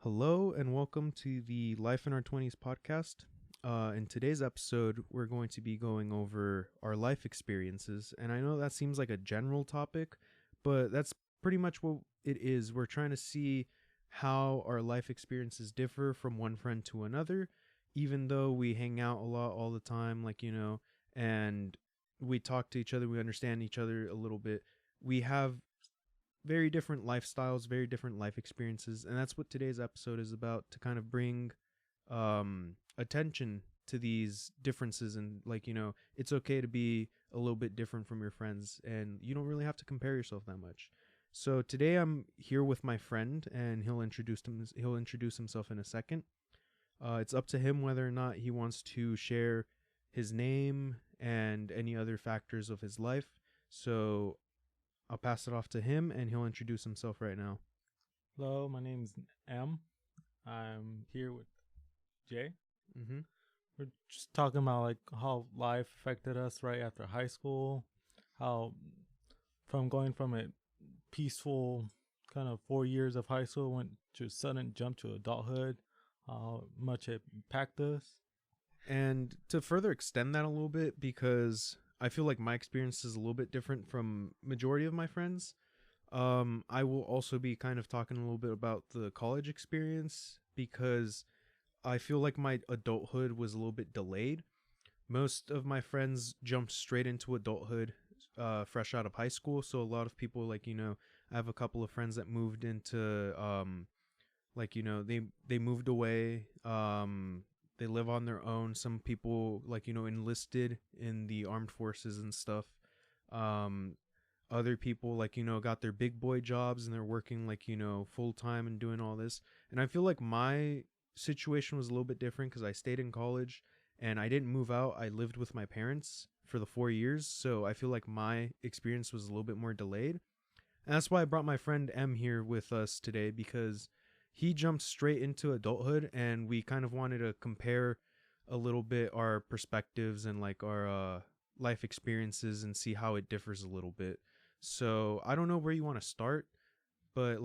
Hello and welcome to the Life in Our 20s podcast. In today's episode, we're going to be going over our life experiences. And I know that seems like a general topic, but that's pretty much what it is. We're trying to see how our life experiences differ from one friend to another, even though we hang out a lot all the time, and we talk to each other, we understand each other a little bit. We have very different lifestyles, very different life experiences, and that's what today's episode is about, to kind of bring attention to these differences. And it's okay to be a little bit different from your friends, and you don't really have to compare yourself that much. So today I'm here with my friend, and he'll introduce himself in a second. It's up to him whether or not he wants to share his name and any other factors of his life. So I'll pass it off to him, and he'll introduce himself right now. Hello, my name's M. I'm here with Jay. Mm-hmm. We're just talking about how life affected us right after high school, how from going from a peaceful kind of 4 years of high school went to a sudden jump to adulthood, how much it impacted us. And to further extend that a little bit, because I feel like my experience is a little bit different from majority of my friends. I will also be kind of talking a little bit about the college experience, because I feel like my adulthood was a little bit delayed. Most of my friends jumped straight into adulthood, fresh out of high school. So a lot of people, I have a couple of friends that moved into, they moved away. They live on their own. Some people enlisted in the armed forces and stuff. Other people got their big boy jobs, and they're working full time and doing all this. And I feel like my situation was a little bit different, because I stayed in college and I didn't move out. I lived with my parents for the 4 years. So I feel like my experience was a little bit more delayed. And that's why I brought my friend M here with us today, because he jumped straight into adulthood, and we kind of wanted to compare a little bit our perspectives and our life experiences, and see how it differs a little bit. So I don't know where you want to start, but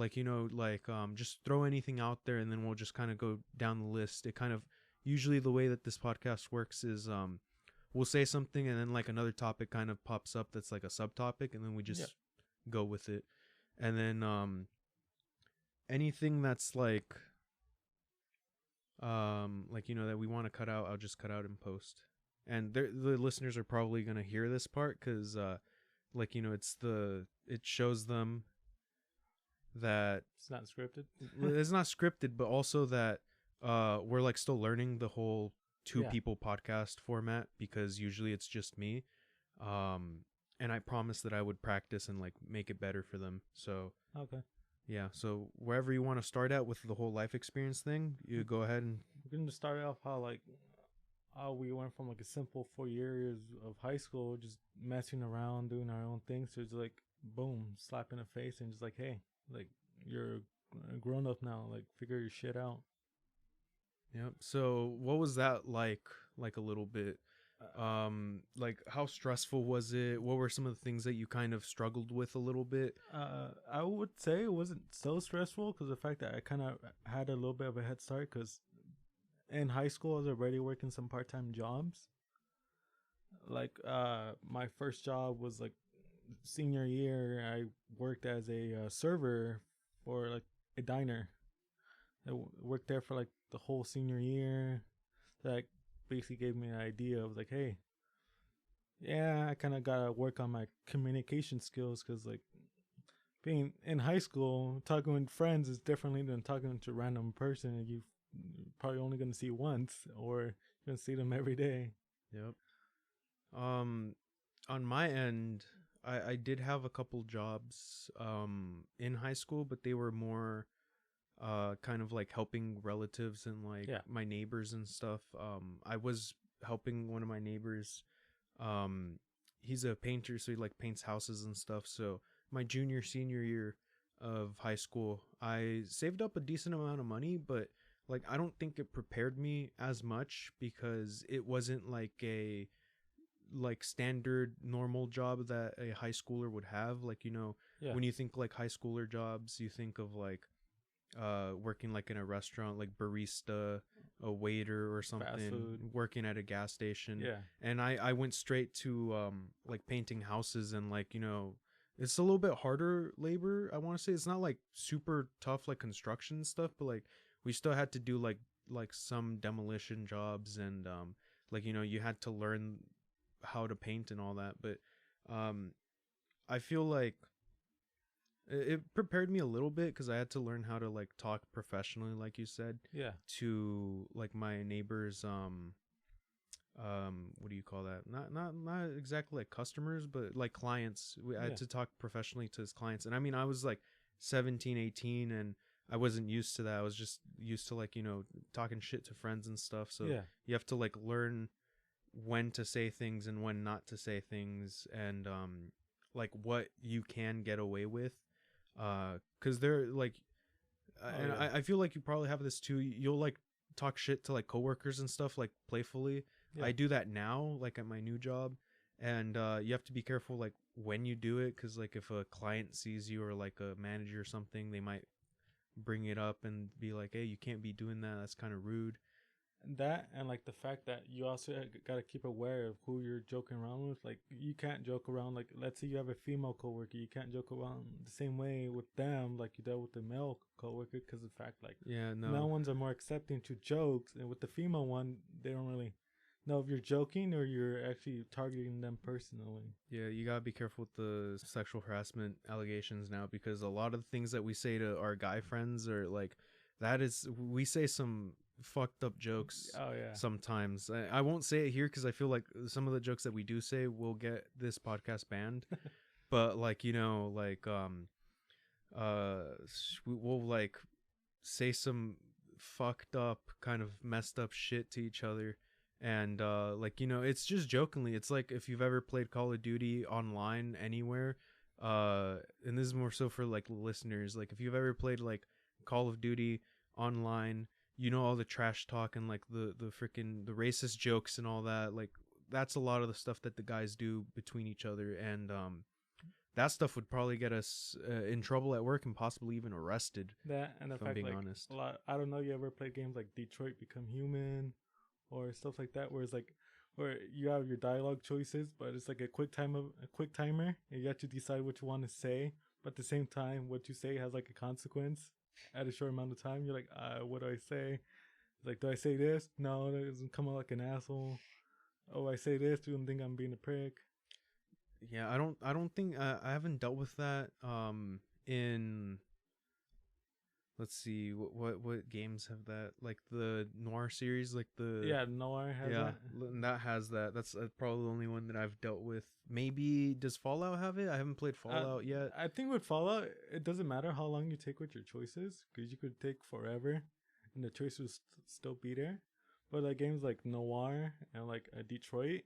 just throw anything out there, and then we'll just kind of go down the list. It kind of, usually the way that this podcast works is we'll say something, and then another topic kind of pops up that's like a subtopic, and then we just go with it. And then anything that's that we want to cut out, I'll just cut out in post. And the listeners are probably going to hear this part, because it shows them that It's not scripted. it's not scripted, but also that we're still learning the whole two people podcast format, because usually it's just me. And I promised that I would practice and make it better for them. So Okay. yeah, so wherever you want to start at with the whole life experience thing, you go ahead. And We're gonna start off how we went from a simple 4 years of high school, just messing around, doing our own things, to just boom, slap in the face, and just hey, you're a grown up now, figure your shit out. Yep. So what was that like a little bit? How stressful was it? What were some of the things that you kind of struggled with a little bit? I would say it wasn't so stressful, because the fact that I kind of had a little bit of a head start, because in high school I was already working some part-time jobs. My first job was senior year. I worked as a server for a diner. I worked there for the whole senior year. That basically gave me an idea of hey, yeah, I kind of gotta work on my communication skills, because being in high school, talking with friends is differently than talking to a random person and you probably only gonna see once, or you're gonna see them every day. Yep. On my end, I did have a couple jobs in high school, but they were more kind of helping relatives and my neighbors and stuff. I was helping one of my neighbors. He's a painter, so he paints houses and stuff. So my senior year of high school, I saved up a decent amount of money, but I don't think it prepared me as much, because it wasn't a standard normal job that a high schooler would have. When you think high schooler jobs, you think of working like in a restaurant, like barista, a waiter or Fast something, food. working at a gas station. Yeah. And I went straight to like painting houses, and like, it's a little bit harder labor. I want to say it's not like super tough like construction stuff, but like we still had to do like some demolition jobs, and like, you had to learn how to paint and all that. But um I feel like it prepared me a little bit because I had to learn how to like talk professionally, like you said, Yeah. to like my neighbors. What do you call that? Not exactly like customers, but like clients. I had Yeah. to talk professionally to his clients. And I mean, I was like 17, 18, and I wasn't used to that. I was just used to like, talking shit to friends and stuff. So Yeah. you have to like learn when to say things and when not to say things, and like what you can get away with, because they're like, Oh and yeah. I feel like you probably have this too. You'll like talk shit to like coworkers and stuff, like playfully. Yeah. I do that now, like at my new job, and you have to be careful like when you do it, because like if a client sees you or like a manager or something, they might bring it up and be like, "Hey, you can't be doing that. That's kind of rude." That and like the fact that you also gotta keep aware of who you're joking around with. Like you can't joke around. Like let's say you have a female coworker, you can't joke around the same way with them like you dealt with the male coworker, because of the fact like Yeah, male no. ones are more accepting to jokes, and with the female one, they don't really know if you're joking or you're actually targeting them personally. Yeah, you gotta be careful with the sexual harassment allegations now, because a lot of the things that we say to our guy friends are like, we say some fucked up jokes Oh yeah. sometimes. I won't say it here because I feel like some of the jokes that we do say will get this podcast banned. But like, uh, we'll like say some fucked up, kind of messed up shit to each other. And like, it's just jokingly. It's like if you've ever played Call of Duty online anywhere, and this is more so for like listeners, like if you've ever played like Call of Duty online, all the trash talk and like the freaking the racist jokes and all that. Like that's a lot of the stuff that the guys do between each other, and that stuff would probably get us in trouble at work and possibly even arrested, That and the if I'm fact being like honest. a lot. I don't know. You ever played games like Detroit Become Human or stuff like that, where it's like where you have your dialogue choices, but it's like a quick timer, and you have to decide what you want to say. But at the same time, what you say has like a consequence at a short amount of time. You're like, what do I say? Like, do I say this? No, that doesn't come out like an asshole. Oh, I say this, do them think I'm being a prick. Yeah, I don't think I haven't dealt with that in, let's see, what games have that, like the Noir series, like the, Yeah, Noir has yeah, that. that has that. That's probably the only one that I've dealt with. Maybe does Fallout have it? I haven't played Fallout yet. I think with Fallout, it doesn't matter how long you take with your choices, because you could take forever, and the choice will still be there. But like games like Noir and like Detroit,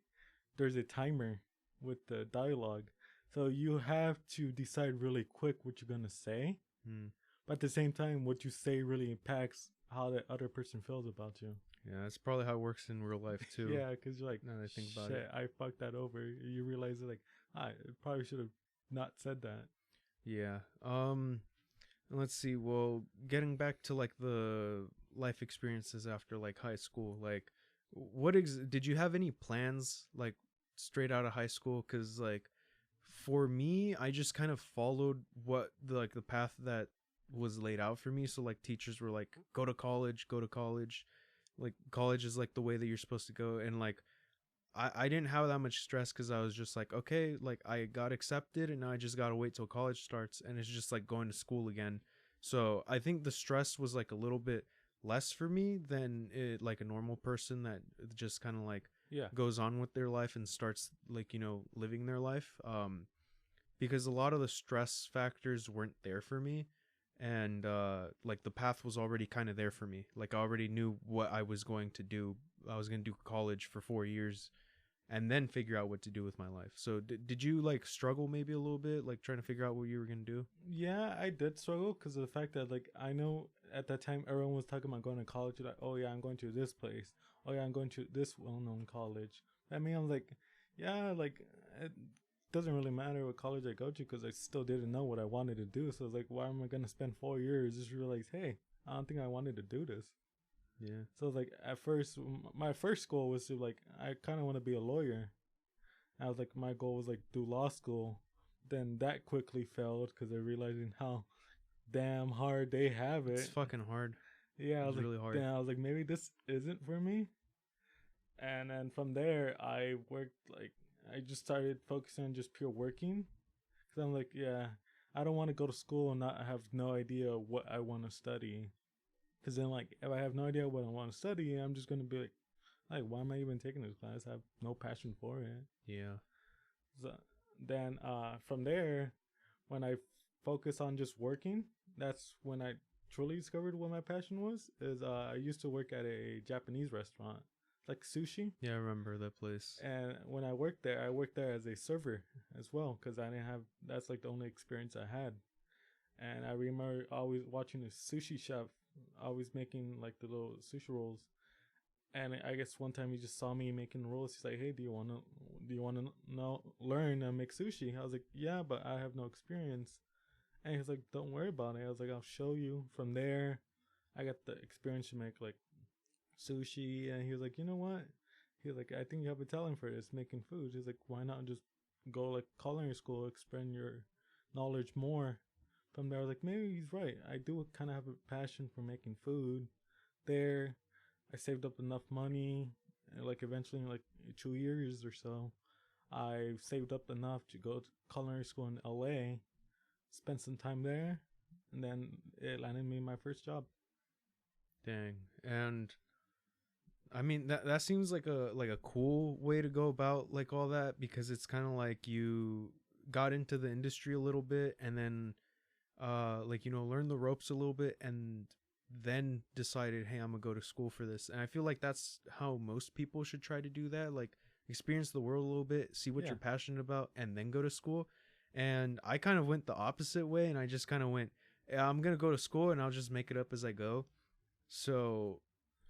there's a timer with the dialogue, so you have to decide really quick what you're gonna say. Hmm. But at the same time, what you say really impacts how the other person feels about you. Yeah, that's probably how it works in real life too. Yeah, because you're like, Now that I think about shit, it. I fucked that over. You realize it, like, I probably should have not said that. Yeah. Let's see. Well, getting back to like the life experiences after like high school, like did you have any plans like straight out of high school? Cuz like for me, I just kind of followed the path that was laid out for me. So like teachers were like, go to college, go to college. Like college is like the way that you're supposed to go, and like I didn't have that much stress because I was just like, okay, like I got accepted and now I just gotta wait till college starts, and it's just like going to school again. So I think the stress was like a little bit less for me than like a normal person that just kind of like Yeah. goes on with their life and starts like, living their life. Because a lot of the stress factors weren't there for me, and like the path was already kind of there for me. Like I already knew what I was going to do. I was going to do college for 4 years and then figure out what to do with my life. So did you like struggle maybe a little bit, like trying to figure out what you were going to do? Yeah, I did struggle because of the fact that, like, I know at that time everyone was talking about going to college. Like, oh, yeah, I'm going to this place. Oh, yeah, I'm going to this well known college. I mean, I'm like, yeah, like, doesn't really matter what college I go to because I still didn't know what I wanted to do. So I was like, why am I gonna spend 4 years? Just realize, hey, I don't think I wanted to do this. Yeah. So like at first, my first goal was to like I kind of want to be a lawyer. I was like my goal was like do law school. Then that quickly failed because they're realizing how damn hard they have It's it. fucking hard. Yeah, I It's was like, really hard. damn, I was like maybe this isn't for me. And then from there, I worked like I just started focusing on just pure working because I'm like, yeah, I don't want to go to school and not have no idea what I want to study. Because then, like, if I have no idea what I want to study, I'm just gonna be like, why am I even taking this class? I have no passion for it. Yeah. So then, from there, when I focus on just working, that's when I truly discovered what my passion was. Is I used to work at a Japanese restaurant, like sushi. Yeah, I remember that place. And when I worked there as a server as well because I didn't have. That's like the only experience I had. And I remember always watching a sushi chef, always making like the little sushi rolls. And I guess one time he just saw me making rolls. He's like, "Hey, do you want to know learn to make sushi?" I was like, "Yeah, but I have no experience." And he's like, "Don't worry about it." I was like, "I'll show you." From there, I got the experience to make like sushi. And he was like, "You know what?" He was like, "I think you have a talent for this, making food." He's like, "Why not just go like culinary school, expand your knowledge more?" From there, I was like, maybe he's right. I do kind of have a passion for making food. There, I saved up enough money, and like eventually, in like 2 years or so, I saved up enough to go to culinary school in LA, spend some time there, and then it landed me my first job. Dang. And I mean that seems like a cool way to go about like all that, because it's kind of like you got into the industry a little bit and then like learn the ropes a little bit and then decided, hey, I'm gonna go to school for this. And I feel like that's how most people should try to do that, like experience the world a little bit, see what Yeah, you're passionate about, and then go to school. And I kind of went the opposite way, and I just kind of went, yeah, I'm gonna go to school and I'll just make it up as I go. So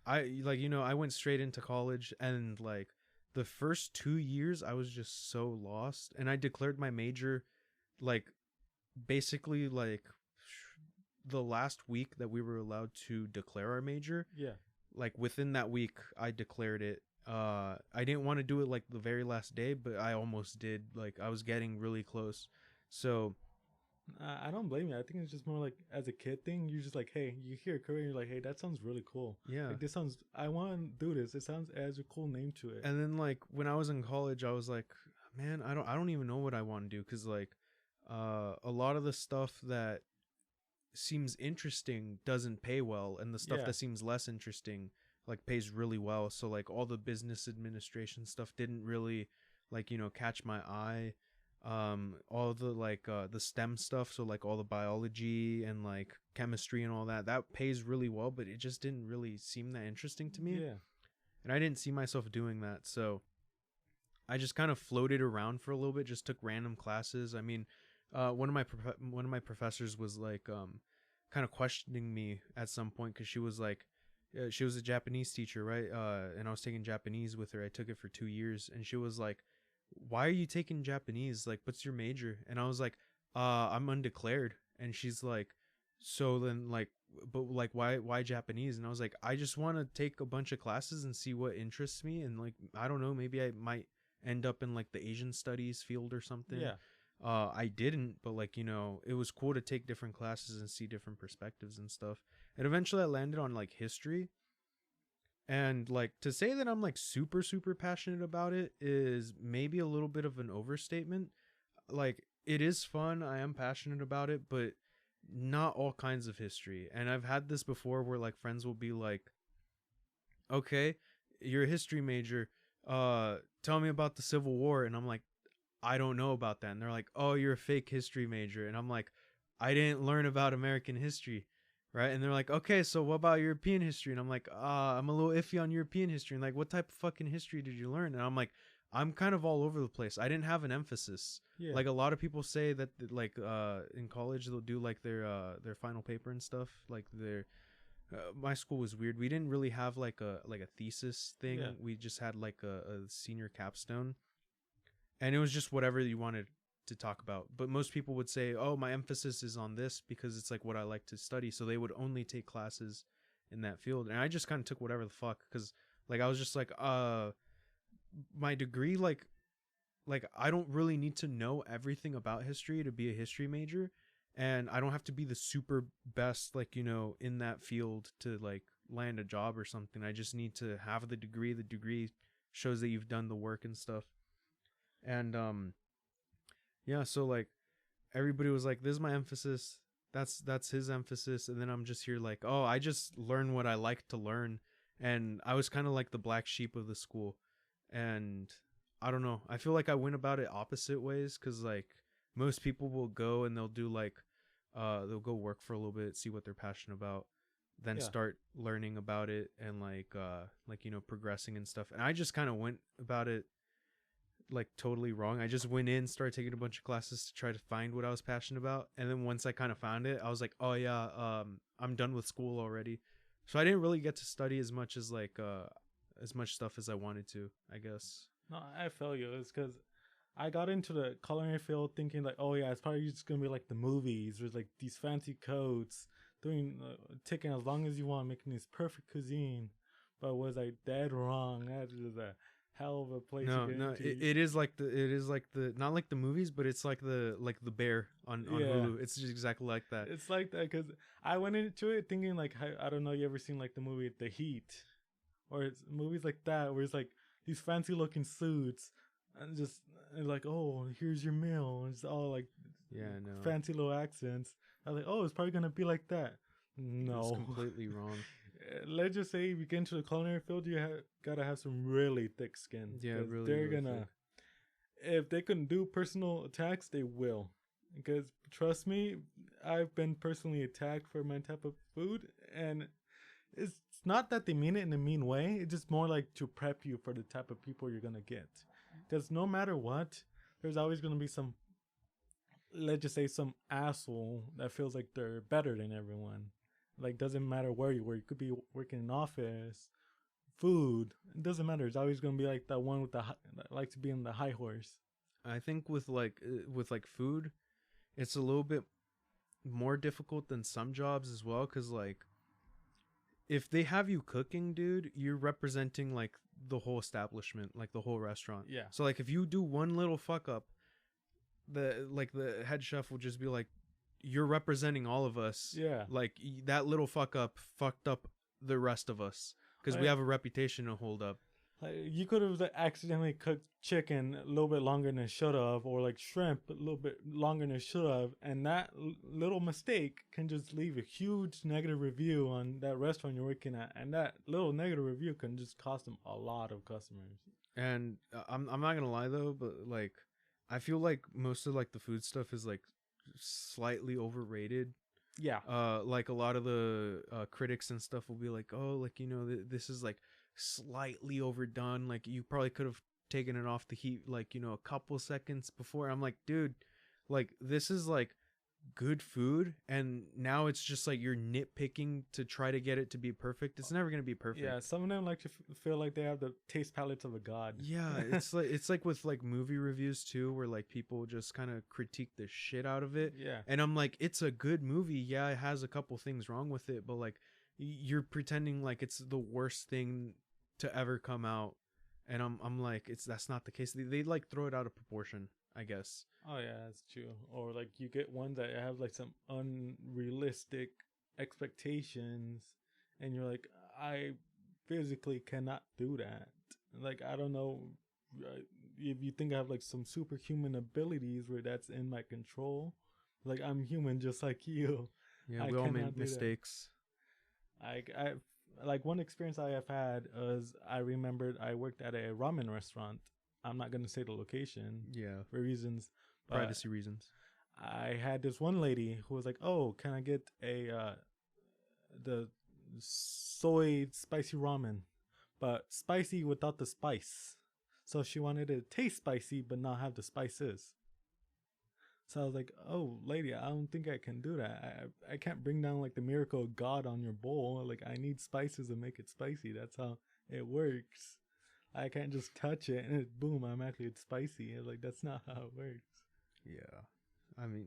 I went straight into college, and like the first 2 years I was just so lost, and I declared my major like basically like the last week that we were allowed to declare our major. yeah. Like within that week I declared it. I didn't want to do it like the very last day, but I almost did. Like I was getting really close. So I don't blame you. I think it's just more like as a kid thing. You're just like, hey, you hear a career, you're like, hey, that sounds really cool. yeah. Like this sounds. I want to do this. It sounds as a cool name to it. And then like when I was in college I was like, man, I don't even know what I want to do, cuz like a lot of the stuff that seems interesting doesn't pay well, and the stuff Yeah, that seems less interesting like pays really well. So like all the business administration stuff didn't really like catch my eye. All the like the STEM stuff, so like all the biology and like chemistry and all that pays really well, but it just didn't really seem that interesting to me, yeah, and I didn't see myself doing that. So I just kind of floated around for a little bit, just took random classes. I mean, one of my professors was like kind of questioning me at some point, because she was like, she was a Japanese teacher, right? And I was taking Japanese with her. I took it for 2 years, and she was like, "Why are you taking Japanese? Like, what's your major?" And I was like, I'm undeclared." And she's like, "So then, like, but like, why Japanese?" And I was like, "I just want to take a bunch of classes and see what interests me, and like, I don't know, maybe I might end up in like the Asian studies field or something." yeah. I didn't, but like it was cool to take different classes and see different perspectives and stuff. And eventually I landed on like history. And like to say that I'm like super super passionate about it is maybe a little bit of an overstatement. Like it is fun, I am passionate about it, but not all kinds of history. And I've had this before where like friends will be like, "Okay, you're a history major. Tell me about the Civil War." And I'm like, "I don't know about that." And they're like, "Oh, you're a fake history major." And I'm like, "I didn't learn about American history." Right. And they're like, "Okay, so what about European history?" And I'm like, I'm a little iffy on European history. And like, "What type of fucking history did you learn?" And I'm like, I'm kind of all over the place. I didn't have an emphasis. Yeah. Like a lot of people say that like in college they'll do like their final paper and stuff. Like their my school was weird. We didn't really have like a thesis thing. Yeah. We just had like a senior capstone. and it was just whatever you wanted to talk about. But most people would say, "Oh, my emphasis is on this because it's like what I like to study." So they would only take classes in that field, and I just kind of took whatever the fuck because like I was just like, my degree, like I don't really need to know everything about history to be a history major, and I don't have to be the super best like in that field to like land a job or something. I just need to have the degree. The degree shows that you've done the work and stuff. And yeah, so like everybody was like, "This is my emphasis. That's his emphasis," and then I'm just here like, "Oh, I just learn what I like to learn," and I was kind of like the black sheep of the school, and I don't know. I feel like I went about it opposite ways because like most people will go and they'll do like, they'll go work for a little bit, see what they're passionate about, then Yeah. start learning about it and like progressing and stuff. And I just kind of went about it like totally wrong. I just went in, started taking a bunch of classes to try to find what I was passionate about, and then once I kind of found it, I was like, "Oh yeah, I'm done with school already." So I didn't really get to study as much as like as much stuff as I wanted to, I guess. No, I feel you. It's because I got into the culinary field thinking like, oh yeah, it's probably just gonna be like the movies with like these fancy coats, doing taking as long as you want, making this perfect cuisine. But was I dead wrong? That is a hell of a place to No, get no, into. it is like the not like the movies, but it's like the bear on Yeah, Hulu. It's just exactly like that. it's like that because I went into it thinking like, I don't know, you ever seen like the movie The Heat, or it's movies like that where it's like these fancy looking suits and just and like, oh, here's your meal, and it's all like Yeah, no, fancy little accents. I was like, oh, it's probably gonna be like that. it was No. completely wrong. Let's just say if you get into the culinary field, gotta have some really thick skin. Yeah, 'Cause really, they're really gonna, thick. if they can do personal attacks, they will. Because trust me, I've been personally attacked for my type of food, and it's not that they mean it in a mean way. It's just more like to prep you for the type of people you're gonna get. Because no matter what, there's always gonna be some, let's just say, some asshole that feels like they're better than everyone. Like, doesn't matter where you work. You could be working in an office, food. It doesn't matter. It's always gonna be like that one with that likes to be on the high horse. I think with like food, it's a little bit more difficult than some jobs as well, because like if they have you cooking, dude, you're representing like the whole establishment, like the whole restaurant. Yeah. So like if you do one little fuck up, the head chef will just be like, "You're representing all of us. Yeah. Like that little fuck up fucked up the rest of us because we Like, have a reputation to hold up." like you could have like, accidentally cooked chicken a little bit longer than it should have, or like shrimp a little bit longer than it should have, and that little mistake can just leave a huge negative review on that restaurant you're working at, and that little negative review can just cost them a lot of customers. And I'm not gonna lie though, but like I feel like most of like the food stuff is like slightly overrated. Yeah. Like a lot of the critics and stuff will be like, "Oh, like this is like slightly overdone. Like you probably could have taken it off the heat like a couple seconds before." I'm like, dude, like this is like good food, and now it's just like you're nitpicking to try to get it to be perfect. It's never gonna be perfect. Yeah, some of them like to feel like they have the taste palates of a god. Yeah, it's like with like movie reviews too, where like people just kind of critique the shit out of it. Yeah. And I'm like, it's a good movie. Yeah, it has a couple things wrong with it, but like you're pretending like it's the worst thing to ever come out. And I'm like, that's not the case. They like throw it out of proportion, I guess. Oh yeah, that's true. Or like you get ones that have like some unrealistic expectations, and you're like, I physically cannot do that. Like I don't know if you think I have like some superhuman abilities where that's in my control. Like I'm human just like you. Yeah, I we all cannot make do that. mistakes. I like one experience I have had is I remembered I worked at a ramen restaurant. I'm not gonna say the location Yeah, for reasons. But privacy reasons. I had this one lady who was like, "Oh, can I get the soy spicy ramen, but spicy without the spice?" So she wanted it to taste spicy but not have the spices. So I was like, "Oh, lady, I don't think I can do that. I can't bring down like the miracle of God on your bowl. Like I need spices to make it spicy. That's how it works." I can't just touch it and it, boom, automatically it's spicy. Like that's not how it works. Yeah. I mean,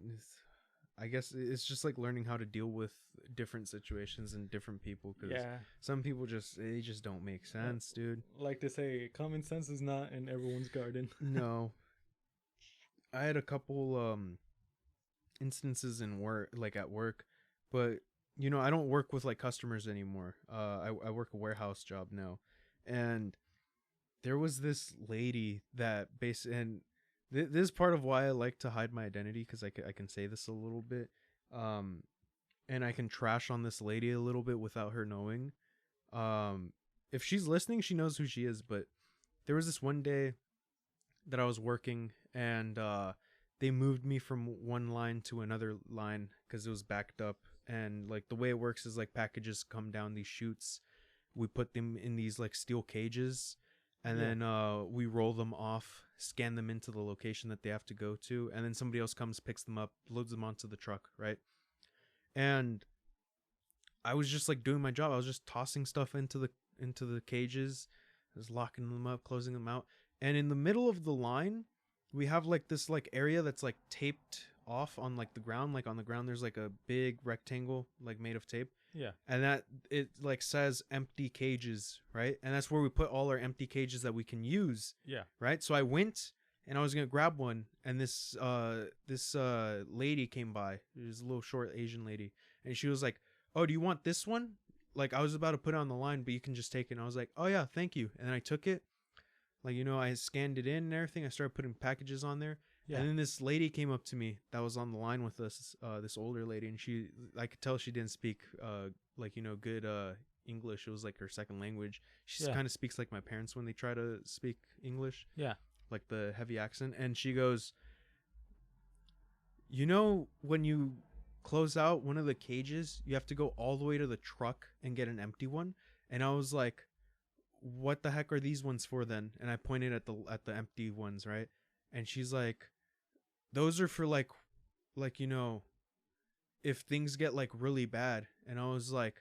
I guess it's just like learning how to deal with different situations and different people because Yeah. some people they just don't make sense, dude. Like they say, common sense is not in everyone's garden. No. I had a couple instances in work, like at work, but I don't work with like customers anymore. I work a warehouse job now, and there was this lady that and this is part of why I like to hide my identity because I can say this a little bit, um, and I can trash on this lady a little bit without her knowing. If she's listening, she knows who she is. But there was this one day that I was working, and they moved me from one line to another line because it was backed up. And like the way it works is like packages come down these chutes. We put them in these like steel cages, and Yeah. then we roll them off, scan them into the location that they have to go to, and then somebody else comes, picks them up, loads them onto the truck, right? And I was just like doing my job. I was just tossing stuff into the cages, I was locking them up, closing them out. And in the middle of the line, we have like this like area that's like taped off on like the ground. Like on the ground, there's like a big rectangle like made of tape, Yeah. and that it like says empty cages, right? And that's where we put all our empty cages that we can use, Yeah. right? So I went and I was gonna grab one, and this lady came by. It was a little short Asian lady, and she was like, "Oh, do you want this one?" Like I was about to put it on the line, but you can just take it. And I was like, "Oh yeah, thank you." And then I took it, like I scanned it in and everything. I started putting packages on there, Yeah. and then this lady came up to me that was on the line with us, this older lady, and I could tell she didn't speak like good English. It was like her second language. She Yeah. kind of speaks like my parents when they try to speak English, Yeah. like the heavy accent. And she goes, when you close out one of the cages, you have to go all the way to the truck and get an empty one. And I was like, what the heck are these ones for then? And I pointed at the empty ones, right? And she's like, those are for like if things get like really bad. And I was like,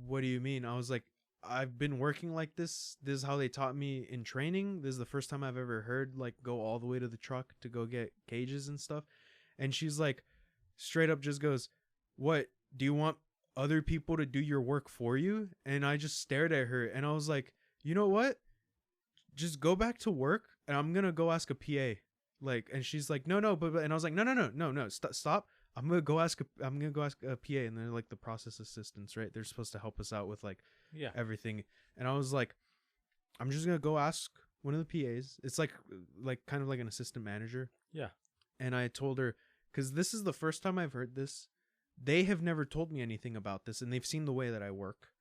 what do you mean? I was like, I've been working like this. This is how they taught me in training. This is the first time I've ever heard like go all the way to the truck to go get cages and stuff. And she's like, straight up just goes, "What? Do you want other people to do your work for you?" And I just stared at her, and I was like, "You know what? Just go back to work, and I'm gonna go ask a PA." Like, and she's like, "No, no," but and I was like, "No, no, no, no, no, stop. I'm gonna go ask a PA." And they're like the process assistants, right? They're supposed to help us out with like Yeah. everything. And I was like, I'm just gonna go ask one of the PAs. It's like kind of like an assistant manager. Yeah. And I told her, because this is the first time I've heard this. They have never told me anything about this, and they've seen the way that I work,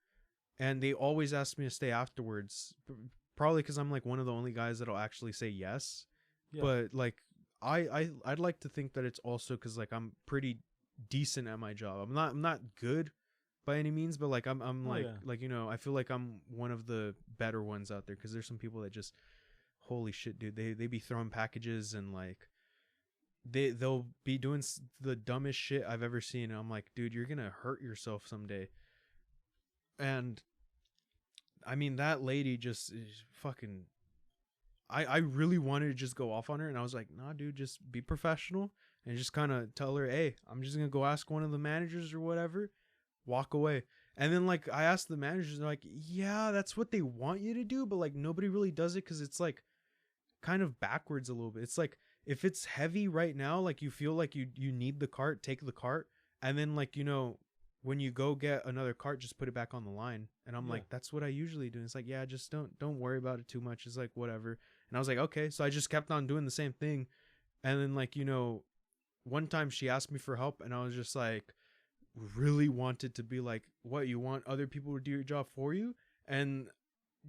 and they always ask me to stay afterwards. Probably because I'm like one of the only guys that'll actually say yes. Yeah. But like I'd like to think that it's also because like I'm pretty decent at my job. I'm not good by any means, but like I'm Oh, like yeah. like I feel like I'm one of the better ones out there, because there's some people that just, holy shit, dude, they be throwing packages, and like they'll be doing the dumbest shit I've ever seen, and I'm like, dude, you're gonna hurt yourself someday. And I mean, that lady just is fucking. I really wanted to just go off on her, and I was like, nah, dude, just be professional and just kind of tell her, hey, I'm just gonna go ask one of the managers or whatever, walk away. And then like I asked the managers, and they're like, yeah, that's what they want you to do, but like nobody really does it because it's like kind of backwards a little bit. It's like if it's heavy right now, like you feel like you need the cart, take the cart, and then like when you go get another cart, just put it back on the line. And I'm Yeah. like, that's what I usually do. It's like, yeah, just don't worry about it too much. It's like whatever. And I was like, okay. So I just kept on doing the same thing. And then like one time she asked me for help, and I was just like, really wanted to be like, what, you want other people to do your job for you? And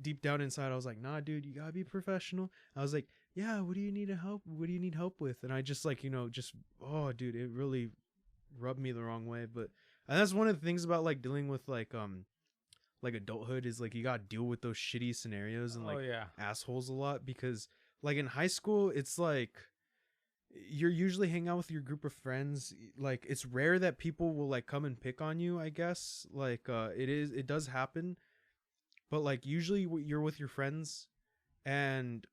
deep down inside I was like, nah, dude, you gotta be professional. I was like, yeah, what do you need help with? And I just like just, oh dude, it really rubbed me the wrong way. But and that's one of the things about like dealing with like adulthood, is like you gotta deal with those shitty scenarios and like Oh, yeah. assholes a lot, because like in high school it's like you're usually hanging out with your group of friends. Like it's rare that people will like come and pick on you, I guess. Like it does happen, But like usually you're with your friends and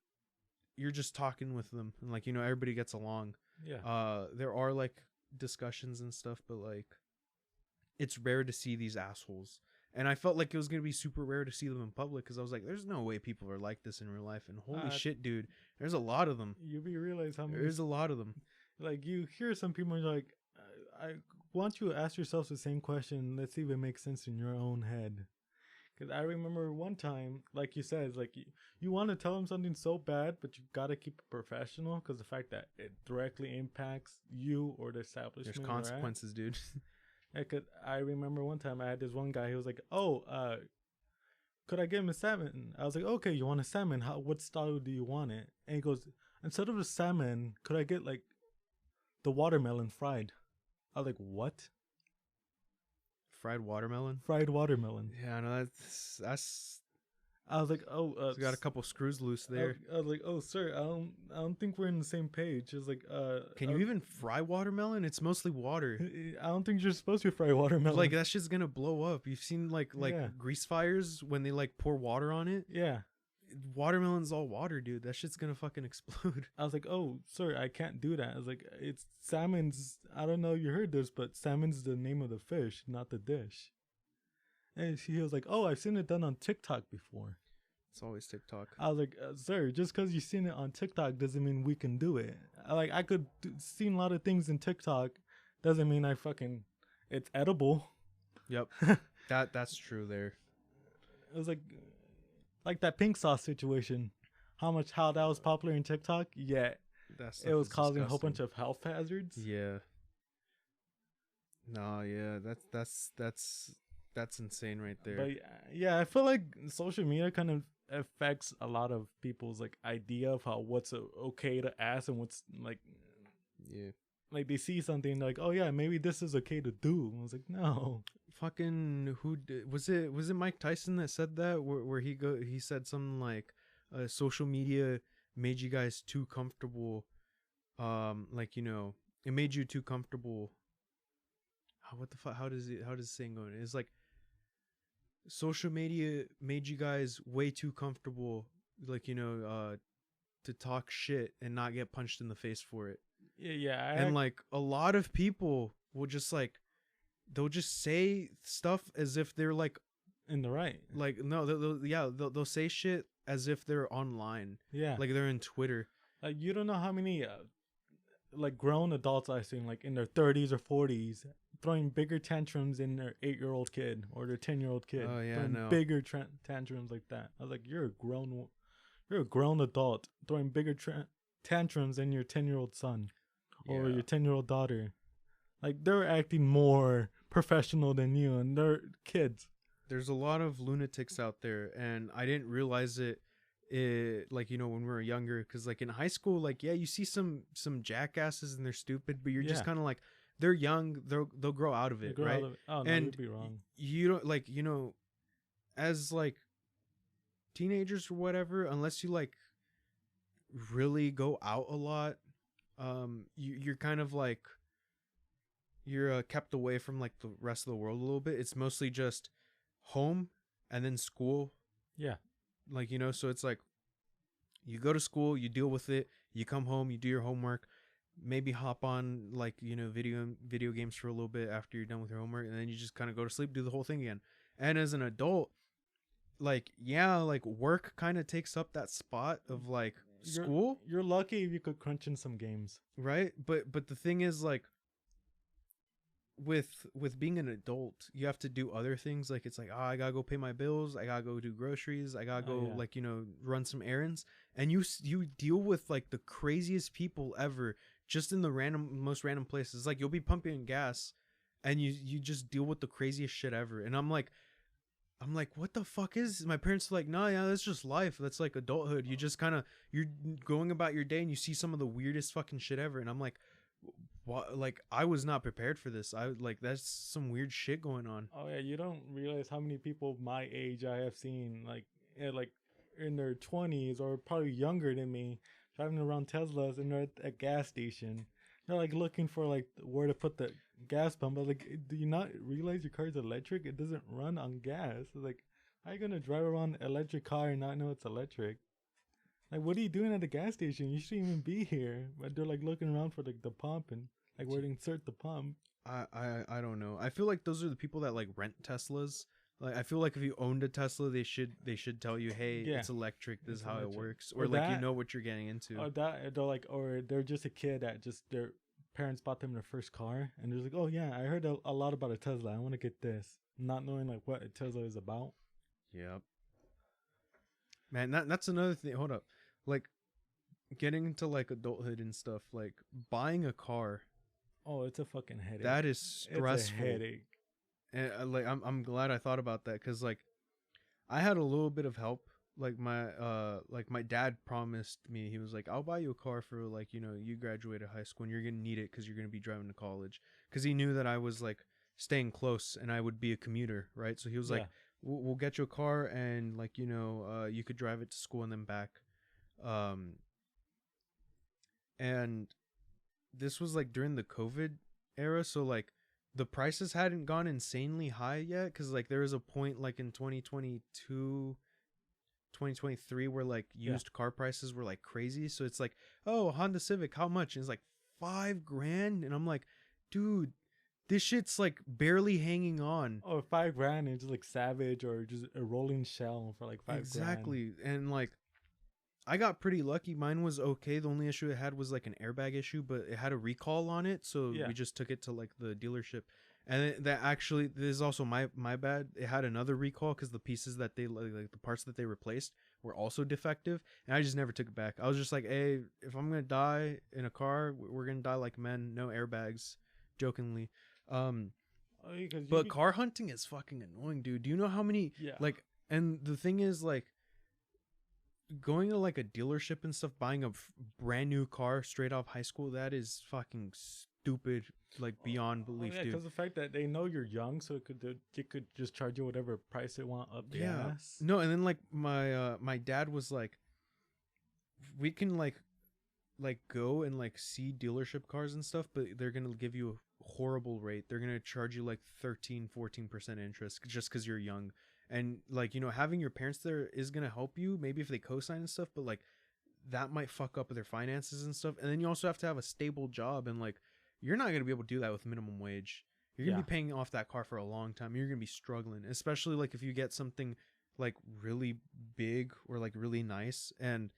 you're just talking with them and like everybody gets along. Yeah. There are like discussions and stuff, but like it's rare to see these assholes. And I felt like it was gonna be super rare to see them in public because I was like, "There's no way people are like this in real life." And holy shit, dude, there's a lot of them. You realize how many? There's a lot of them. Like you hear some people and you're like, I want you to ask yourself the same question. Let's see if it makes sense in your own head. Because I remember one time, like you said, it's like you want to tell them something so bad, but you got to keep it professional because the fact that it directly impacts you or the establishment. There's consequences, dude. Yeah, cause I remember one time I had this one guy. He was like, "Oh, could I get him a salmon?" I was like, "Okay, you want a salmon? What style do you want it?" And he goes, "Instead of the salmon, could I get like the watermelon fried?" I was like, "What?" Fried watermelon. Fried watermelon. Yeah, no, that's. I was like, "Oh, it's got a couple screws loose there. I was like, "Oh, sir, I don't think we're in the same page." It's like, can you even fry watermelon? It's mostly water. I don't think you're supposed to fry watermelon. Like that shit's gonna blow up. You've seen like grease fires when they like pour water on it. Yeah. Watermelon's all water, dude. That shit's gonna fucking explode. I was like, "Oh, sir, I can't do that." I was like, "It's salmon's. I don't know if you heard this, but salmon's the name of the fish, not the dish." And he was like, "Oh, I've seen it done on TikTok before." It's always TikTok. I was like, "Sir, just because you've seen it on TikTok doesn't mean we can do it. I could seen a lot of things in TikTok, doesn't mean it's edible." Yep, that's true. There, it was like that pink sauce situation. How that was popular in TikTok? Yeah, it was causing a whole bunch of health hazards. Yeah. No, yeah, that's insane right there. But yeah, I feel like social media kind of affects a lot of people's like idea of what's okay to ask and what's like. Yeah. Like they see something like, oh yeah, maybe this is okay to do. I was like, no. Fucking was it Mike Tyson that said that where he said something like social media made you guys too comfortable, like it made you too comfortable. What the fuck, how does the saying go? It's like social media made you guys way too comfortable, like to talk shit and not get punched in the face for it. Yeah. And like a lot of people will just like they'll just say stuff as if they're like in the right. Like no, they'll say shit as if they're online. Yeah, like they're in Twitter. Like you don't know how many like grown adults I've seen like in their 30s or 40s throwing bigger tantrums than their 8-year-old kid or their 10-year-old kid. Oh yeah, throwing no. Bigger tantrums like that. I was like, you're a grown adult throwing bigger tantrums than your 10-year-old son or your 10-year-old daughter. Like they're acting more professional than you, and they're kids. There's a lot of lunatics out there, and I didn't realize it like when we were younger, because like in high school, like you see some jackasses and they're stupid, but you're just kind of like, they're young, they'll grow out of it, right? Oh no, you'd be wrong. You don't like as like teenagers or whatever, unless you like really go out a lot, you're kind of like you're kept away from like the rest of the world a little bit. It's mostly just home and then school. Yeah. Like, so it's like you go to school, you deal with it, you come home, you do your homework, maybe hop on like, video games for a little bit after you're done with your homework, and then you just kind of go to sleep, do the whole thing again. And as an adult, like, like work kind of takes up that spot of like school. You're lucky if you could crunch in some games. Right? But the thing is, like, with being an adult, you have to do other things. Like it's like, I gotta go pay my bills, I gotta go do groceries, I gotta go like run some errands, and you deal with like the craziest people ever just in the most random places. Like you'll be pumping gas and you just deal with the craziest shit ever, and I'm like, what the fuck is my parents are like, nah, yeah, that's just life, that's like adulthood. You just kind of, you're going about your day and you see some of the weirdest fucking shit ever, and I'm like, like I was not prepared for this. I like, that's some weird shit going on. Oh yeah, you don't realize how many people my age I have seen like in their 20s or probably younger than me driving around Teslas, and they're at a gas station. They're like looking for like where to put the gas pump. But like, do you not realize your car is electric? It doesn't run on gas. Like, How you gonna drive around an electric car and not know it's electric? Like, what are you doing at the gas station? You shouldn't even be here. But they're like looking around for like the pump and like where to insert the pump. I don't know. I feel like those are the people that like rent Teslas. Like I feel like if you owned a Tesla, they should tell you, hey, Yeah, it's electric. This is it's how it electric. works, Or or like you that, know what you're getting into. or that, they're like, or they're just a kid that just their parents bought them their first car, and they're like, oh yeah, I heard a lot about a Tesla. I want to get this, not knowing like what a Tesla is about. Yep. Man, that's another thing. Hold up, like getting into like adulthood and stuff. Like buying a car, Oh, it's a fucking headache. that is It's a stressful. headache. And like I'm glad I thought about that because like I had a little bit of help. Like my dad promised me, he was like, I'll buy you a car for like, you know, you graduated high school and you're gonna need it because you're gonna be driving to college, because he knew that I was like staying close and I would be a commuter, right? So he was like, Yeah. we'll get you a car and like, you know, you could drive it to school and then back. um and this was like during the COVID era, so like the prices hadn't gone insanely high yet, because like there was a point like in 2022, 2023 where like Yeah. used car prices were like crazy. So it's like, oh, Honda Civic, how much? And it's like 5 grand, and I'm like, dude, this shit's like barely hanging on. Or 5 grand is like Savage or just a rolling shell for like 5 grand. Exactly. And like I got pretty lucky. Mine was okay. The only issue it had was like an airbag issue, but it had a recall on it, so Yeah. we just took it to like the dealership. And that actually, this is also my bad. It had another recall because the pieces that they like the parts that they replaced were also defective, and I just never took it back. I was just like, hey, if I'm gonna die in a car, we're gonna die like men, no airbags, jokingly. Um, Oh, yeah, 'cause you but could- car hunting is fucking annoying, dude. Do you know how many yeah. like? And the thing is, like, going to like a dealership and stuff, buying a brand new car straight off high school, that is fucking stupid, like beyond belief, yeah, dude. because the fact that they know you're young, so they could just charge you whatever price they want up the Yeah. ass. No, and then like my dad was like, we can like go and like see dealership cars and stuff, but they're gonna give you a horrible rate. They're gonna charge you like 13-14% interest just because you're young. And like, you know, having your parents there is gonna help you, maybe if they co-sign and stuff, but like that might fuck up their finances and stuff. And then you also have to have a stable job, and like you're not gonna be able to do that with minimum wage. You're gonna Yeah. be paying off that car for a long time. You're gonna be struggling, especially like if you get something like really big or like really nice. And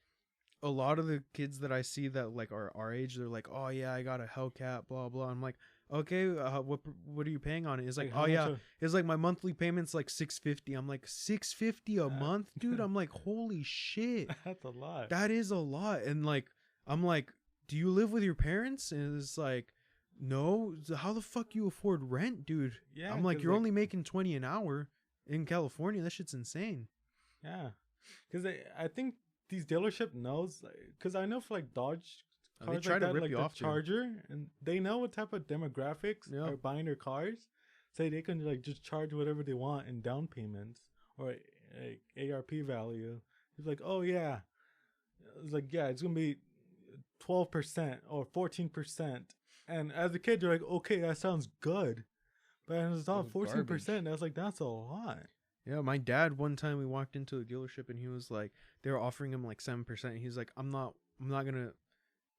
a lot of the kids that I see that like are our age, they're like, oh yeah, I got a Hellcat, blah blah. I'm like, okay, what are you paying on it? It's like, how oh much yeah, of- it's like my monthly payment's like $650. I'm like, $650 a month, dude. I'm like, holy shit, that's a lot. that is a lot. And like, I'm like, do you live with your parents? And it's like, no. So how the fuck you afford rent, dude? Yeah, I'm like, 'cause, you're only making 20 an hour in California. That shit's insane. yeah, because I think these dealership knows, because I know for like Dodge They cars try like to that, rip like you the off, too. Charger, and they know what type of demographics Yeah. are buying their cars, so they can like just charge whatever they want in down payments or like ARP value. It's like, oh yeah, it's like, yeah, it's gonna be 12% or 14%, and as a kid you're like, okay, that sounds good, but it's not It's 14%. That's like, that's a lot. Yeah, my dad, one time we walked into a dealership and he was like, they were offering him like 7%. He's like, I'm not gonna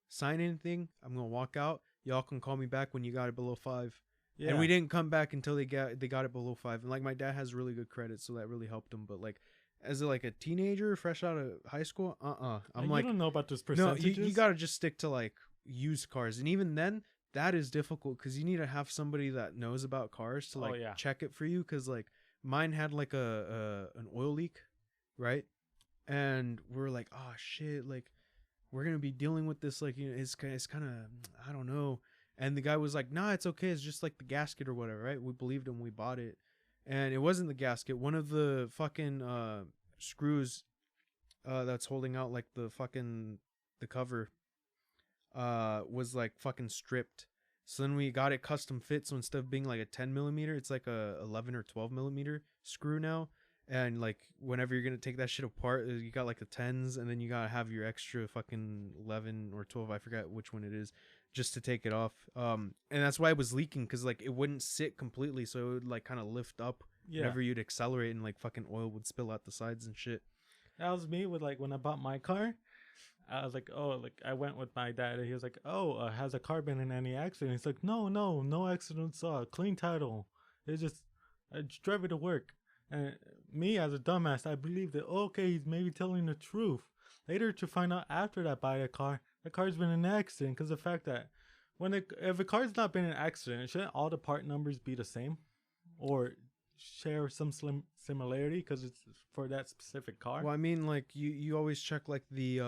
sign anything. I'm gonna walk out. Y'all can call me back when you got it below 5. Yeah, And we didn't come back until they got it below 5. And like my dad has really good credit, so that really helped him. But like as like a teenager fresh out of high school, I'm you like, don't know about those no, percentages. you gotta just stick to like used cars. And even then, that is difficult because you need to have somebody that knows about cars to like yeah. check it for you. Because like mine had like an oil leak, right? And we're like, oh shit, like we're gonna be dealing with this, like, you know, it's kind of, I don't know. And the guy was like, nah, it's okay, it's just like the gasket or whatever, right? We believed him, we bought it. And it wasn't the gasket. One of the fucking screws that's holding out like the cover was like fucking stripped. So then we got it custom fit, so instead of being like a 10 millimeter, it's like a 11 or 12 millimeter screw now. And like whenever you're gonna take that shit apart, you got like the 10s, and then you gotta have your extra fucking 11 or 12, I forgot which one it is, just to take it off. And that's why it was leaking, because like it wouldn't sit completely, so it would like kind of lift up Yeah, whenever you'd accelerate and like fucking oil would spill out the sides and shit. that was me with like when I bought my car. I was like, oh, like I went with my dad, and he was like, oh, has a car been in any accident? He's like, no accidents. Clean title. It's just I just drive it to work. And me as a dumbass, I believed that okay, he's maybe telling the truth. Later to find out after that I buy a car, the car's been in an accident because the fact that if a car's not been in an accident, shouldn't all the part numbers be the same, or share some similarity because it's for that specific car? Well, I mean, like you always check like the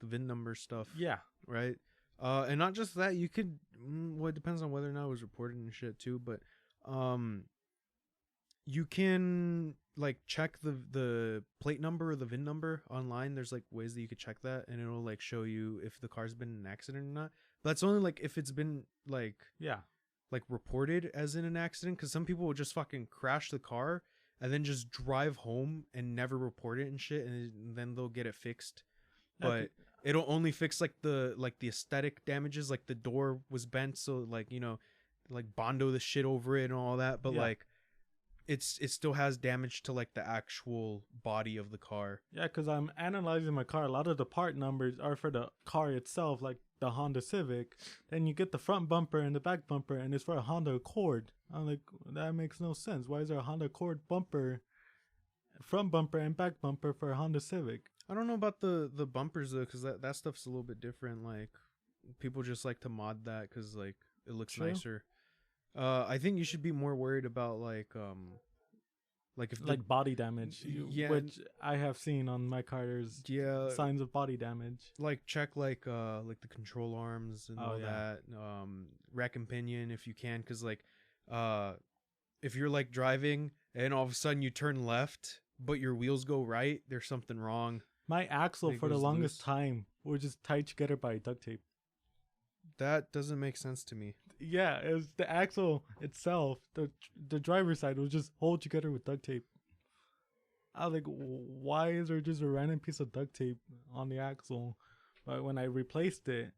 VIN number stuff, Yeah, right? And not just that, you could. Well, it depends on whether or not it was reported and shit too, but you can like check the plate number or the VIN number online. There's like ways that you could check that, and it'll like show you if the car's been in an accident or not. But that's only like if it's been yeah. like reported as in an accident, because some people will just fucking crash the car and then just drive home and never report it and shit, and then they'll get it fixed. But it'll only fix like the aesthetic damages, like the door was bent, so like like bondo the shit over it and all that. But Yeah. like it still has damage to like the actual body of the car. Yeah, because I'm analyzing my car. A lot of the part numbers are for the car itself, like the Honda Civic. Then you get the front bumper and the back bumper, and it's for a Honda Accord. I'm like, that makes no sense. Why is there a Honda Accord bumper, front bumper and back bumper for a Honda Civic? I don't know about the bumpers though, because that stuff's a little bit different. Like people just like to mod that because like it looks True. nicer. I think you should be more worried about like if Like body damage, yeah, which I have seen on my car. There's signs of body damage. like check like the control arms and all that, rack and pinion if you can, because like if you're like driving and all of a sudden you turn left but your wheels go right, there's something wrong. My axle It for the goes longest loose. time was just tied together by duct tape. That doesn't make sense to me. Yeah, it was the axle itself. The driver's side was just hold together with duct tape. I was like, why is there just a random piece of duct tape on the axle? But when I replaced it,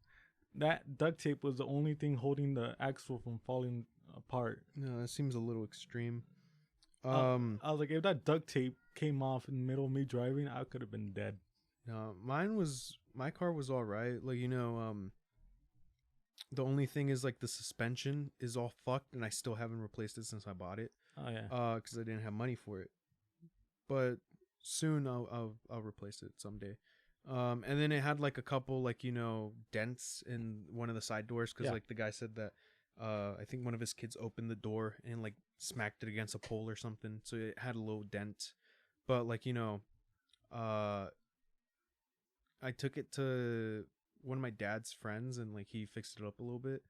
that duct tape was the only thing holding the axle from falling apart. No, that seems a little extreme. I was like, if that duct tape came off in the middle of me driving, I could have been dead. No, my car was all right. Like the only thing is like the suspension is all fucked, and I still haven't replaced it since I bought it. Oh yeah. Because I didn't have money for it. But soon I'll replace it someday. And then it had like a couple like dents in one of the side doors because like the guy said that I think one of his kids opened the door and like smacked it against a pole or something, so it had a little dent. But like I took it to one of my dad's friends and like he fixed it up a little bit.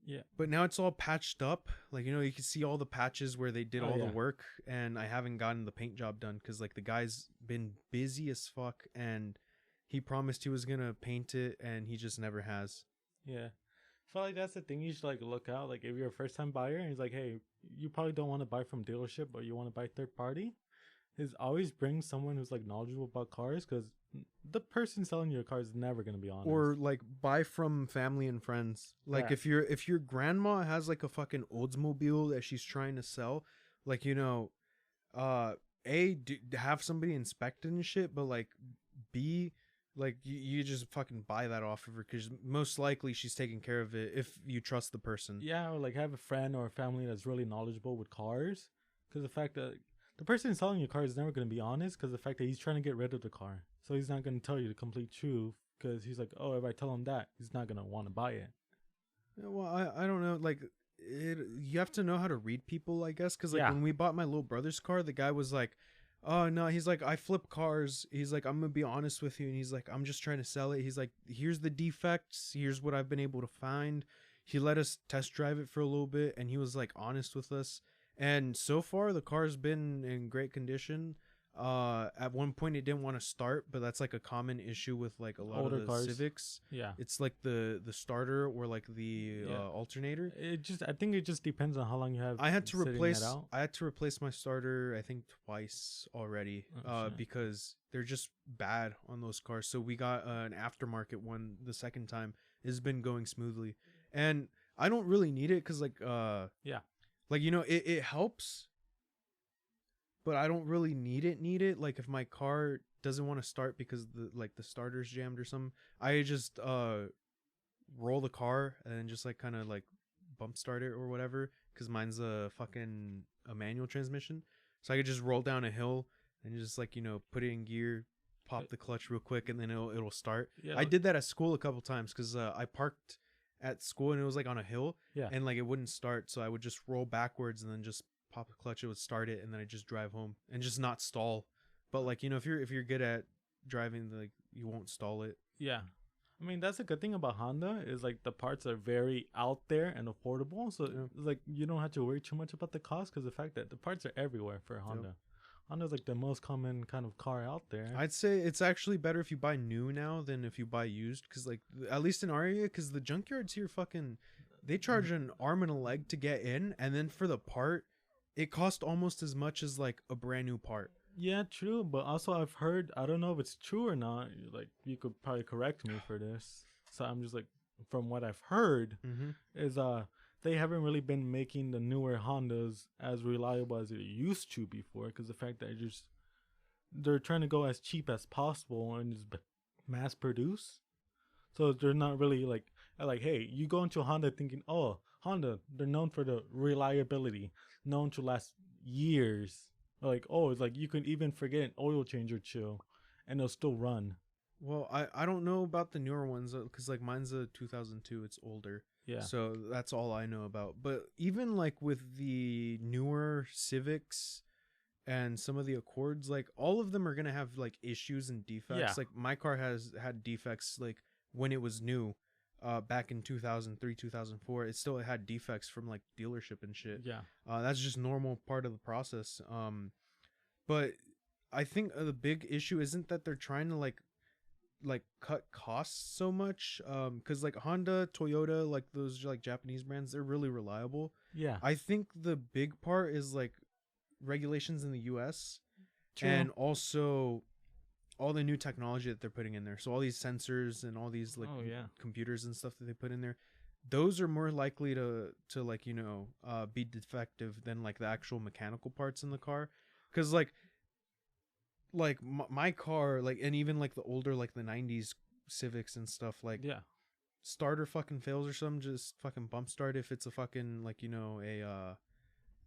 Yeah. But now it's all patched up. Like you can see all the patches where they did all the work, and I haven't gotten the paint job done because like the guy's been busy as fuck, and he promised he was gonna paint it, and he just never has. Yeah. I feel like that's the thing you should like look out. Like if you're a first time buyer and he's like, hey, you probably don't want to buy from dealership, but you want to buy third party, is always bring someone who's like knowledgeable about cars, because the person selling your car is never going to be honest. Or like buy from family and friends. Like if your grandma has like a fucking Oldsmobile that she's trying to sell, like have somebody inspect it and shit, but like B, like you just fucking buy that off of her because most likely she's taking care of it if you trust the person. Yeah, or like have a friend or a family that's really knowledgeable with cars, because the fact that the person selling your car is never going to be honest, because the fact that he's trying to get rid of the car, so he's not going to tell you the complete truth, because he's like, oh, if I tell him that, he's not going to want to buy it. Yeah, well, I don't know, like you have to know how to read people, I guess, because like when we bought my little brother's car, the guy was like, oh no, he's like, I flip cars, he's like, I'm gonna be honest with you, and he's like, I'm just trying to sell it. He's like, here's the defects, here's what I've been able to find. He let us test drive it for a little bit, and he was like honest with us, and so far the car's been in great condition. At one point it didn't want to start, but that's like a common issue with like a lot older of the cars. Civics. Yeah, it's like the starter or like the alternator. I think it just depends on how long you have. I had to replace my starter I think twice already, because they're just bad on those cars. So we got an aftermarket one the second time. It's been going smoothly, and I don't really need it because like like it helps but I don't really need it. Like if my car doesn't want to start because the starter's jammed or something, I just roll the car and then just like kind of like bump start it or whatever, because mine's a manual transmission, so I could just roll down a hill and just like put it in gear, Uh, pop the clutch real quick, and then it'll start. Yeah, I did that at school a couple times because I parked at school and it was like on a hill, yeah, and like it wouldn't start, so I would just roll backwards and then just pop the clutch, it would start it, and then I just drive home and just not stall. But like if you're good at driving, like you won't stall it. yeah. I mean, that's a good thing about Honda is like the parts are very out there and affordable. So Yeah. like you don't have to worry too much about the cost because the fact that the parts are everywhere for a Honda. Honda's like the most common kind of car out there. I'd say it's actually better if you buy new now than if you buy used, because like at least in our area, because the junkyards here fucking they charge an arm and a leg to get in, and then for the part, it costs almost as much as like a brand new part. Yeah, true. But also, I've heard, I don't know if it's true or not. Like, you could probably correct me for this. So I'm just like, from what I've heard, Mm-hmm. is they haven't really been making the newer Hondas as reliable as they used to before. Because the fact that they're trying to go as cheap as possible and just mass produce. So they're not really like, hey, you go into a Honda thinking, oh, Honda, they're known for the reliability, known to last years. Like, oh, it's like you can even forget an oil change or two, and they'll still run. Well, I don't know about the newer ones because like mine's a 2002, it's older. Yeah, So that's all I know about. But even like with the newer Civics and some of the Accords, like all of them are gonna have like issues and defects. yeah, Like my car has had defects like when it was new, back in 2003, 2004. It still had defects from like dealership and shit. yeah, That's just normal part of the process. But I think the big issue isn't that they're trying to like cut costs so much, because like Honda, Toyota, like those like Japanese brands, they're really reliable. yeah. I think the big part is like regulations in the US, True. and also all the new technology that they're putting in there. So all these sensors and all these like Oh yeah, computers and stuff that they put in there, those are more likely to like be defective than like the actual mechanical parts in the car. Because my car, like, and even like the older like the 90s Civics and stuff, like yeah, starter fucking fails or something, just fucking bump start if it's a fucking like a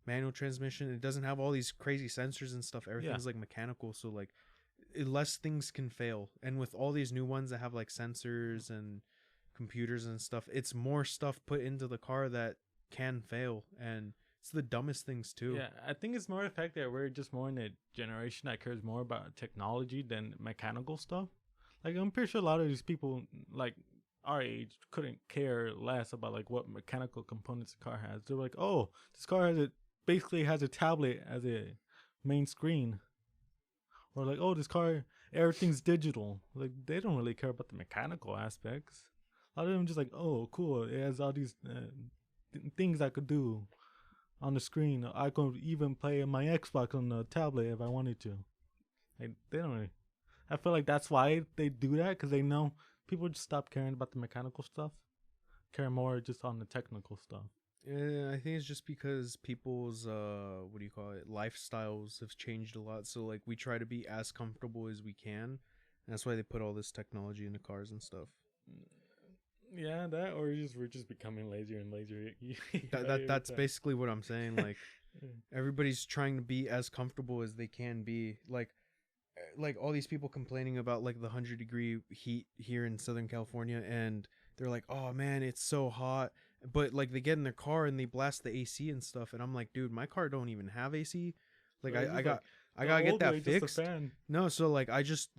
manual transmission. It doesn't have all these crazy sensors and stuff. Everything's like mechanical, so like less things can fail. And with all these new ones that have like sensors and computers and stuff, it's more stuff put into the car that can fail, and it's the dumbest things too. yeah. I think it's more the fact that we're just more in a generation that cares more about technology than mechanical stuff. Like I'm pretty sure a lot of these people like our age couldn't care less about like what mechanical components the car has. They're like, oh, this car basically has a tablet as a main screen, or like, oh, this car everything's digital. Like they don't really care about the mechanical aspects. A lot of them just like, oh, cool, it has all these things I could do on the screen. I could even play my Xbox on the tablet if I wanted to. Like they don't really. I feel like that's why they do that, because they know people just stop caring about the mechanical stuff, care more just on the technical stuff. Yeah, I think it's just because people's what do you call it, lifestyles have changed a lot. So like we try to be as comfortable as we can. And that's why they put all this technology into cars and stuff. Yeah, that, or we're just becoming lazier and lazier. That's basically what I'm saying. Like everybody's trying to be as comfortable as they can be. Like all these people complaining about like the 100-degree heat here in Southern California, and they're like, oh man, it's so hot. But like they get in their car and they blast the AC and stuff, and I'm like, dude, my car don't even have AC. Like I gotta get that fixed. No, so like I just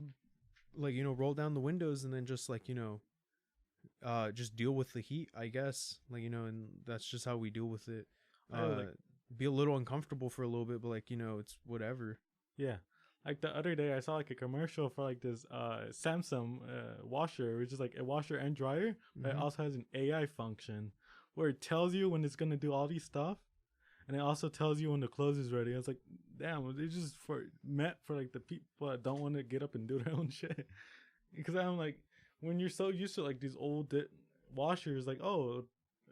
like roll down the windows and then just like just deal with the heat, I guess. Like and that's just how we deal with it. Be a little uncomfortable for a little bit, but like it's whatever. Yeah. Like the other day I saw like a commercial for like this Samsung washer, which is like a washer and dryer, but it also has an AI function where it tells you when it's gonna do all these stuff, and it also tells you when the clothes is ready. I was like, damn, it's just meant for like the people that don't want to get up and do their own shit. Because I'm like, when you're so used to like these old washers, like, oh,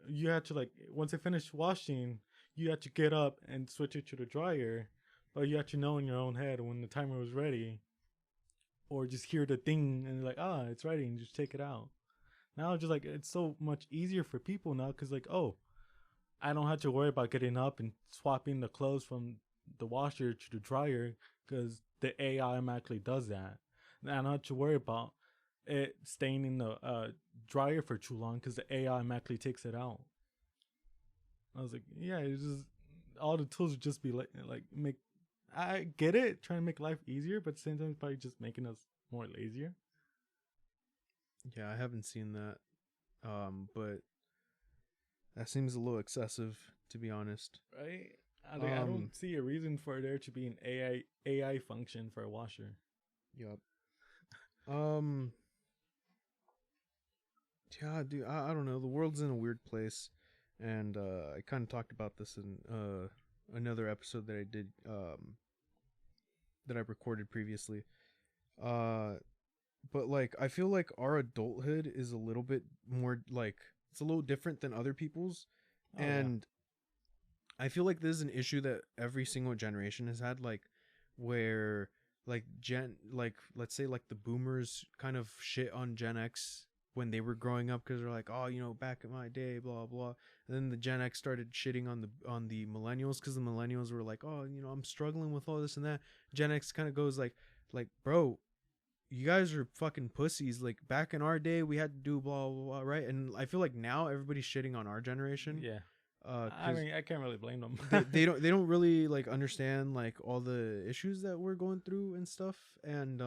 you have to like once they finish washing, you have to get up and switch it to the dryer. But you actually know in your own head when the timer was ready, or just hear the thing and you're like, ah, it's ready, and just take it out. Now, just like it's so much easier for people now because like, oh, I don't have to worry about getting up and swapping the clothes from the washer to the dryer because the AI automatically does that. And I don't have to worry about it staying in the dryer for too long because the AI automatically takes it out. I was like, yeah, it's just all the tools would just be like make. I get it, trying to make life easier, but at the same time, it's probably just making us more lazier. Yeah, I haven't seen that. But that seems a little excessive, to be honest. Right? I don't see a reason for there to be an AI function for a washer. Yup. Um. Yeah, dude. I don't know. The world's in a weird place, and I kind of talked about this in another episode that I did that I recorded previously. Uh, but like I feel like our adulthood is a little bit more like it's a little different than other people's, Oh yeah, and I feel like this is an issue that every single generation has had, like where like let's say like the boomers kind of shit on Gen X when they were growing up because they're like, oh, back in my day, blah blah. And then the Gen X started shitting on the millennials because the millennials were like, oh, I'm struggling with all this and that. Gen X kind of goes like, bro, you guys are fucking pussies. Like back in our day, we had to do blah blah blah, right? And I feel like now everybody's shitting on our generation. yeah. I Cause mean, I can't really blame them. they don't really like understand like all the issues that we're going through and stuff, and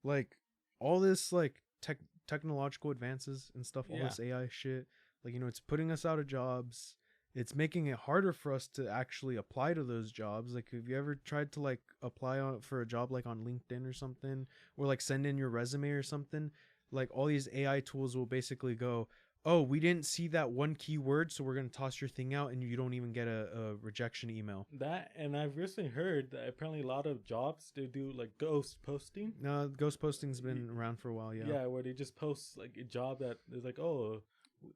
like all this like technological advances and stuff, all Yeah, this AI shit, like it's putting us out of jobs. It's making it harder for us to actually apply to those jobs. Like, have you ever tried to like apply for a job like on LinkedIn or something, or like send in your resume or something? Like all these AI tools will basically go, oh, we didn't see that one keyword, so we're gonna toss your thing out, and you don't even get a rejection email. that, and I've recently heard that apparently a lot of jobs they do like ghost posting. No, ghost posting's been around for a while. Yeah, Yeah, where they just post like a job that is like, oh,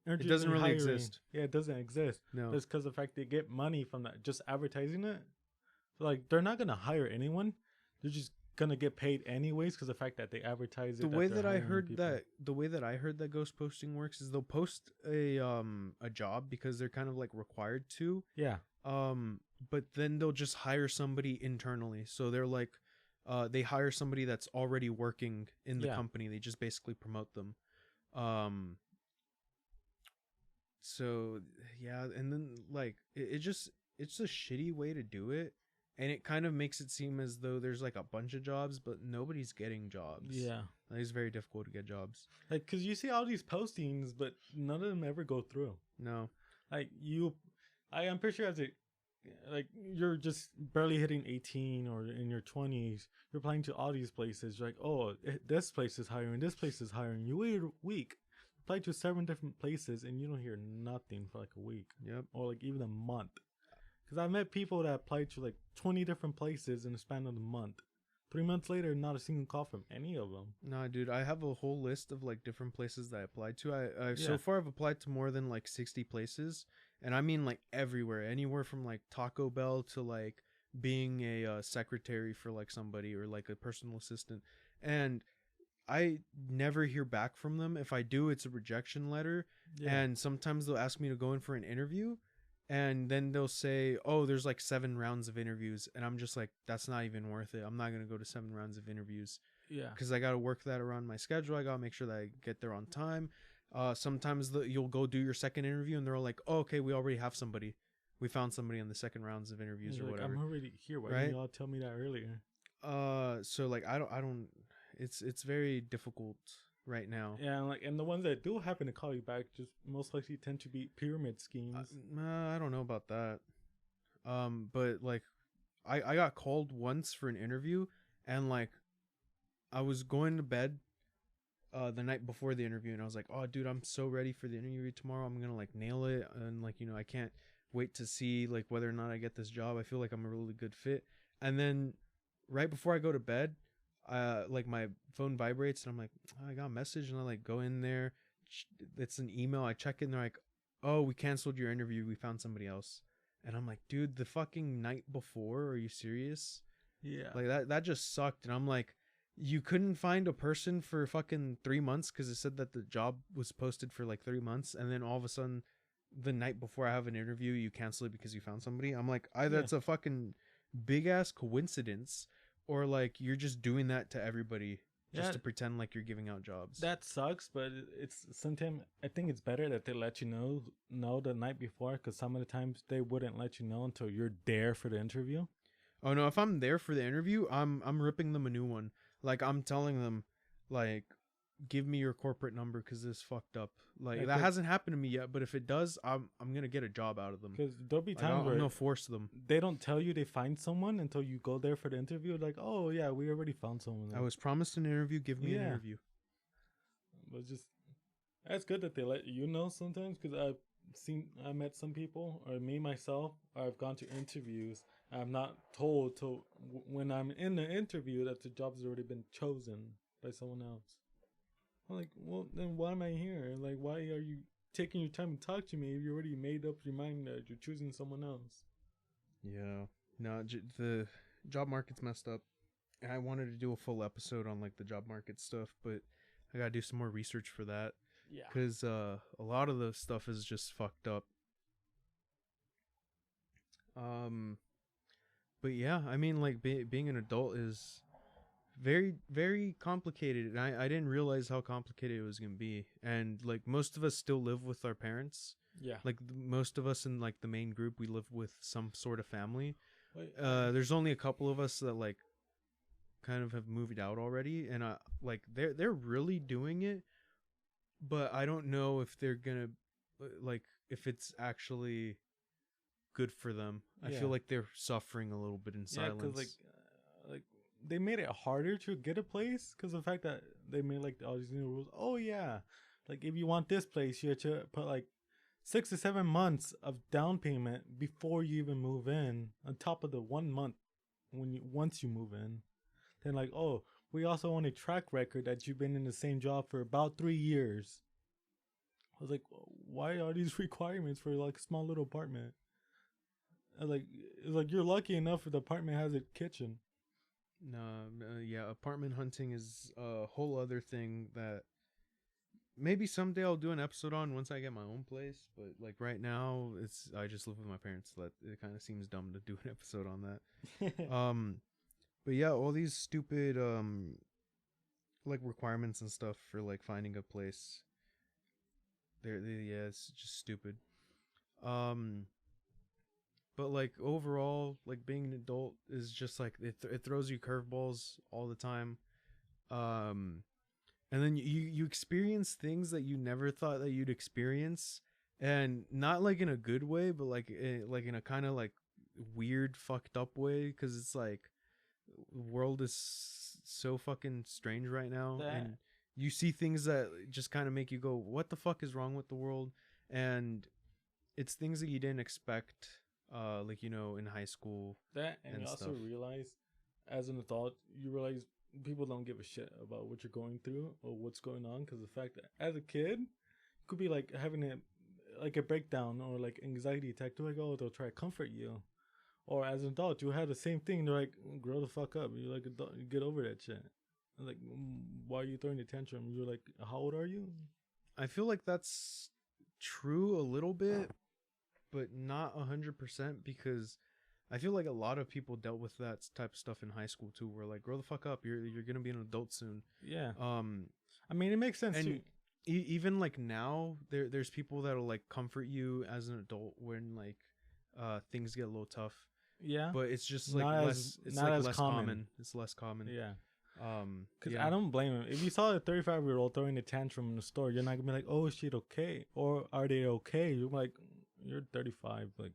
it doesn't really hiring. exist. Yeah, it doesn't exist. No, That's because of the fact they get money from that just advertising it. So like they're not gonna hire anyone. They're just gonna get paid anyways because of the fact that they advertise it. the that way they're that I hiring heard people. that ghost posting works is they'll post a job because they're kind of like required to, Yeah, but then they'll just hire somebody internally. So they're like, they hire somebody that's already working in the yeah, company. They just basically promote them. Um, so yeah, and then like it's a shitty way to do it, and it kind of makes it seem as though there's like a bunch of jobs, but nobody's getting jobs. yeah. Like, it's very difficult to get jobs. Like, cause you see all these postings, but none of them ever go through. No. Like I'm pretty sure as a like you're just barely hitting 18 or in your 20s, you're applying to all these places. You're like, oh, this place is hiring, this place is hiring. You wait a week, apply to 7 different places, and you don't hear nothing for like a week. Yep. Or like even a month. Because I've met people that applied to like 20 different places in the span of a month. 3 months later, not a single call from any of them. Nah, dude, I have a whole list of like different places that I applied to. I Yeah. So far I've applied to more than like 60 places, and I mean like everywhere, anywhere from like Taco Bell to like being a secretary for like somebody or like a personal assistant, and I never hear back from them. If I do, it's a rejection letter, Yeah. and sometimes they'll ask me to go in for an interview, and then they'll say, oh, there's like 7 rounds of interviews, and I'm just like, that's not even worth it. I'm not going to go to 7 rounds of interviews Yeah. because I got to work that around my schedule. I got to make sure that I get there on time. Sometimes you'll go do your second interview and they're all like, oh, okay, we already have somebody. We found somebody on the second rounds of interviews or Like, whatever. I'm already here. Why Right? didn't y'all tell me that earlier? So like I don't it's very difficult right now. Yeah, and the ones that do happen to call you back just most likely tend to be pyramid schemes. I don't know about that. But like I got called once for an interview, and like I was going to bed the night before the interview, and I was like, oh dude, I'm so ready for the interview tomorrow. I'm gonna like nail it, and like I can't wait to see like whether or not I get this job. I feel like I'm a really good fit. And then right before I go to bed, like my phone vibrates, and I'm like, oh, I got a message, and I like go in there. It's an email. I check in. They're like, oh, we canceled your interview. We found somebody else. And I'm like, dude, the fucking night before, are you serious? Yeah. Like that just sucked. And I'm like, you couldn't find a person for fucking 3 months because it said that the job was posted for like 3 months, and then all of a sudden, the night before I have an interview, you cancel it because you found somebody. I'm like, either Yeah. it's a fucking big ass coincidence, or like you're just doing that to everybody just Yeah. to pretend like you're giving out jobs. That sucks, but it's sometimes I think it's better that they let you know the night before, because some of the times they wouldn't let you know until you're there for the interview. Oh no, if I'm there for the interview, I'm ripping them a new one. Like I'm telling them, like, give me your corporate number because this fucked up. Like Yeah, that hasn't happened to me yet, but if it does, I'm gonna get a job out of them. because there'll be Like, times I'm where gonna force them. they don't tell you they find someone until you go there for the interview. Like, oh yeah, we already found someone. I was promised an interview. Give me an Yeah. interview. But just that's good that they let you know sometimes, because I met some people, or me myself, or I've gone to interviews. I'm not told till when I'm in the interview that the job has already been chosen by someone else. I'm like, well, then why am I here? Like, why are you taking your time to talk to me if you already made up your mind that you're choosing someone else? Yeah. No, the job market's messed up. And I wanted to do a full episode on like the job market stuff, but I gotta do some more research for that. Yeah. Because a lot of the stuff is just fucked up. But yeah, I mean, like being an adult is very, very complicated, and I didn't realize how complicated it was gonna be. And like most of us still live with our parents. Yeah. Like most of us in like the main group, we live with some sort of family. Wait, There's only a couple of us that like kind of have moved out already, and like they're really doing it, but I don't know if they're gonna like if it's actually good for them. I Yeah. feel like they're suffering a little bit in yeah, silence. because like they made it harder to get a place because of the fact that they made like all these new rules. Oh yeah, like if you want this place, you have to put like 6 to 7 months of down payment before you even move in, on top of the 1 month once you move in. Then like, oh, we also want a track record that you've been in the same job for about 3 years. I was like, why are these requirements for like a small little apartment? Like, it's like you're lucky enough if the apartment has a kitchen. No, yeah, apartment hunting is a whole other thing that maybe someday I'll do an episode on once I get my own place. But like right now, I just live with my parents. So that it kind of seems dumb to do an episode on that. But yeah, all these stupid like requirements and stuff for like finding a place. Yeah, it's just stupid. Um, but like overall, like being an adult is just like it throws you curveballs all the time. Um, and then you experience things that you never thought that you'd experience, and not like in a good way, but like in a kind of like weird fucked up way, because it's like the world is so fucking strange right now, and you see things that just kind of make you go, what the fuck is wrong with the world? And it's things that you didn't expect, like, you know, in high school. And you also realize, as an adult, you realize people don't give a shit about what you're going through or what's going on, because the fact that as a kid, you could be like having a breakdown or like anxiety attack. They're like, oh, they'll try to comfort you. Or as an adult, you have the same thing. They're like, grow the fuck up. You're like, adult, get over that shit. Like, why are you throwing a tantrum? You're like, how old are you? I feel like that's true a little bit, but not 100%, because I feel like a lot of people dealt with that type of stuff in high school too. Where like, grow the fuck up. You're gonna be an adult soon. Yeah. I mean, it makes sense too. Even like now, there's people that'll like comfort you as an adult when like things get a little tough. Yeah. But it's just like less. It's like less common. It's less common. Yeah. Because yeah. I don't blame him. If you saw a 35-year-old throwing a tantrum in the store, you're not gonna be like, "Oh, is she okay?" Or "Are they okay?" You're like, "You're 35, like,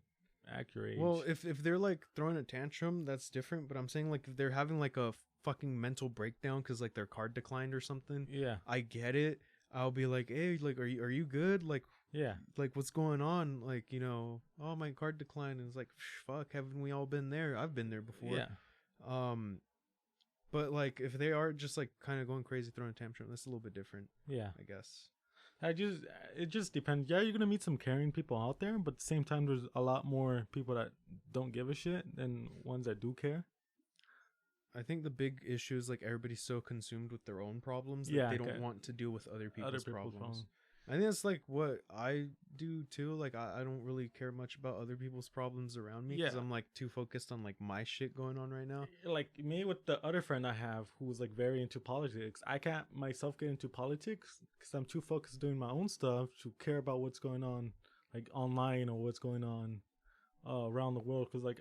accurate." Well, if they're like throwing a tantrum, that's different. But I'm saying like if they're having like a fucking mental breakdown because like their card declined or something. Yeah, I get it. I'll be like, hey, like, are you good? Like, yeah, like what's going on? Like, you know, oh, my card declined. And it's like, fuck, haven't we all been there? I've been there before. Yeah. But like if they are just like kind of going crazy throwing a tantrum, that's a little bit different. Yeah, I guess. I just it just depends. Yeah, you're gonna meet some caring people out there, but at the same time, there's a lot more people that don't give a shit than ones that do care. I think the big issue is like everybody's so consumed with their own problems that Yeah, they okay. don't want to deal with other people's People's problems. I think that's like what I do too. Like I don't really care much about other people's problems around me because Yeah, I'm like too focused on like my shit going on right now. like me with the other friend I have who's like very into politics. I can't myself get into politics because I'm too focused doing my own stuff to care about what's going on like online or what's going on around the world. Because like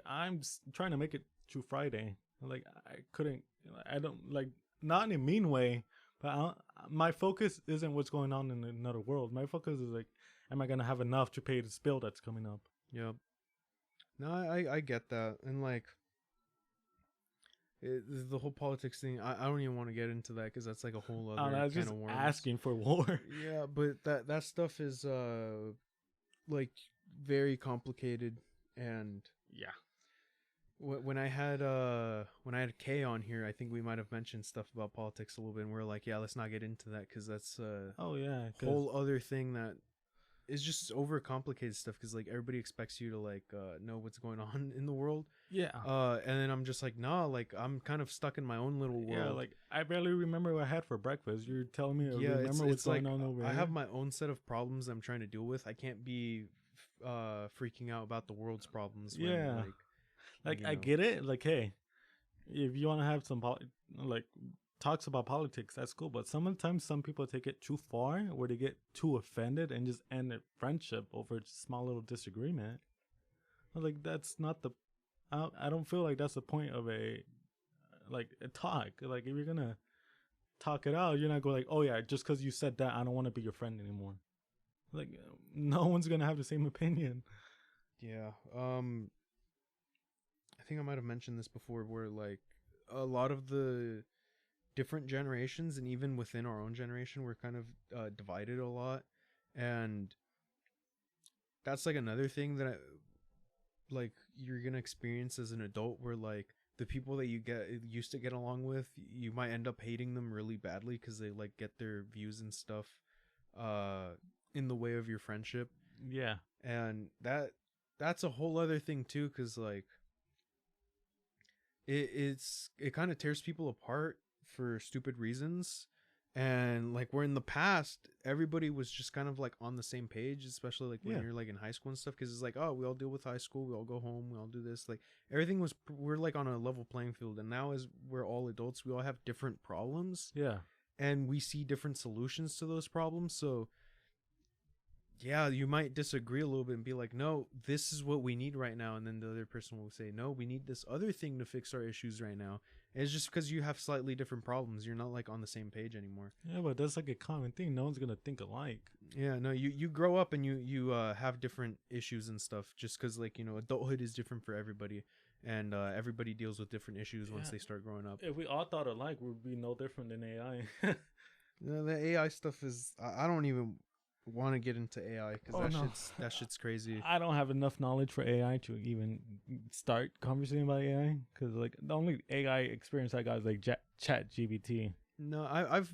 trying to make it to Friday. Like I couldn't. I don't like not in a mean way, but my focus isn't what's going on in another world. My focus is like, am I gonna have enough to pay this bill that's coming up? Yep. No, I get that, and like the whole politics thing. I don't even want to get into that because that's like a whole other I was can just of worms. asking for war. Yeah, but that stuff is like very complicated, and Yeah. when I had Kay on here, I think we might have mentioned stuff about politics a little bit, and we're like, yeah, let's not get into that because that's a Oh yeah. whole other thing that is just overcomplicated stuff because like everybody expects you to like know what's going on in the world. Yeah. And then I'm just like, nah, like I'm kind of stuck in my own little world. Yeah, like I barely remember what I had for breakfast. You're telling me, Yeah, remember what's going like on over I here? have my own set of problems I'm trying to deal with. I can't be freaking out about the world's problems. When, Yeah. Like you I know. get it. Like, hey, if you want to have some like talks about politics, that's cool. But sometimes some people take it too far, where they get too offended and just end a friendship over a small little disagreement. Like that's not the. I don't feel like that's the point of a talk. Like if you're gonna talk it out, you're not going like, oh yeah, just because you said that, I don't want to be your friend anymore. Like no one's gonna have the same opinion. Yeah. I think I might have mentioned this before, where like a lot of the different generations, and even within our own generation, we're kind of divided a lot, and that's like another thing that like you're gonna experience as an adult, where like the people that you get used to get along with, you might end up hating them really badly because they like get their views and stuff uh in the way of your friendship. Yeah. And that's a whole other thing too, because like it kind of tears people apart for stupid reasons. And like where in the past everybody was just kind of like on the same page, especially like when you're like in high school and stuff, because it's like, oh, we all deal with high school, we all go home, we all do this, like everything was, we're like on a level playing field. And now as we're all adults, we all have different problems, Yeah. and we see different solutions to those problems. So yeah, you might disagree a little bit and be like, no, this is what we need right now. And then the other person will say, no, we need this other thing to fix our issues right now. And it's just because you have slightly different problems. You're not like on the same page anymore. Yeah, but that's like a common thing. No one's gonna think alike. Yeah, no, you grow up and you have different issues and stuff, just because like, you know, adulthood is different for everybody. And everybody deals with different issues once they start growing up. If we all thought alike, we'd be no different than AI. The AI stuff is, I don't even want to get into AI because that shit's crazy. I don't have enough knowledge for AI to even start conversating about AI, because like the only AI experience I got is like Chat GBT. No, I've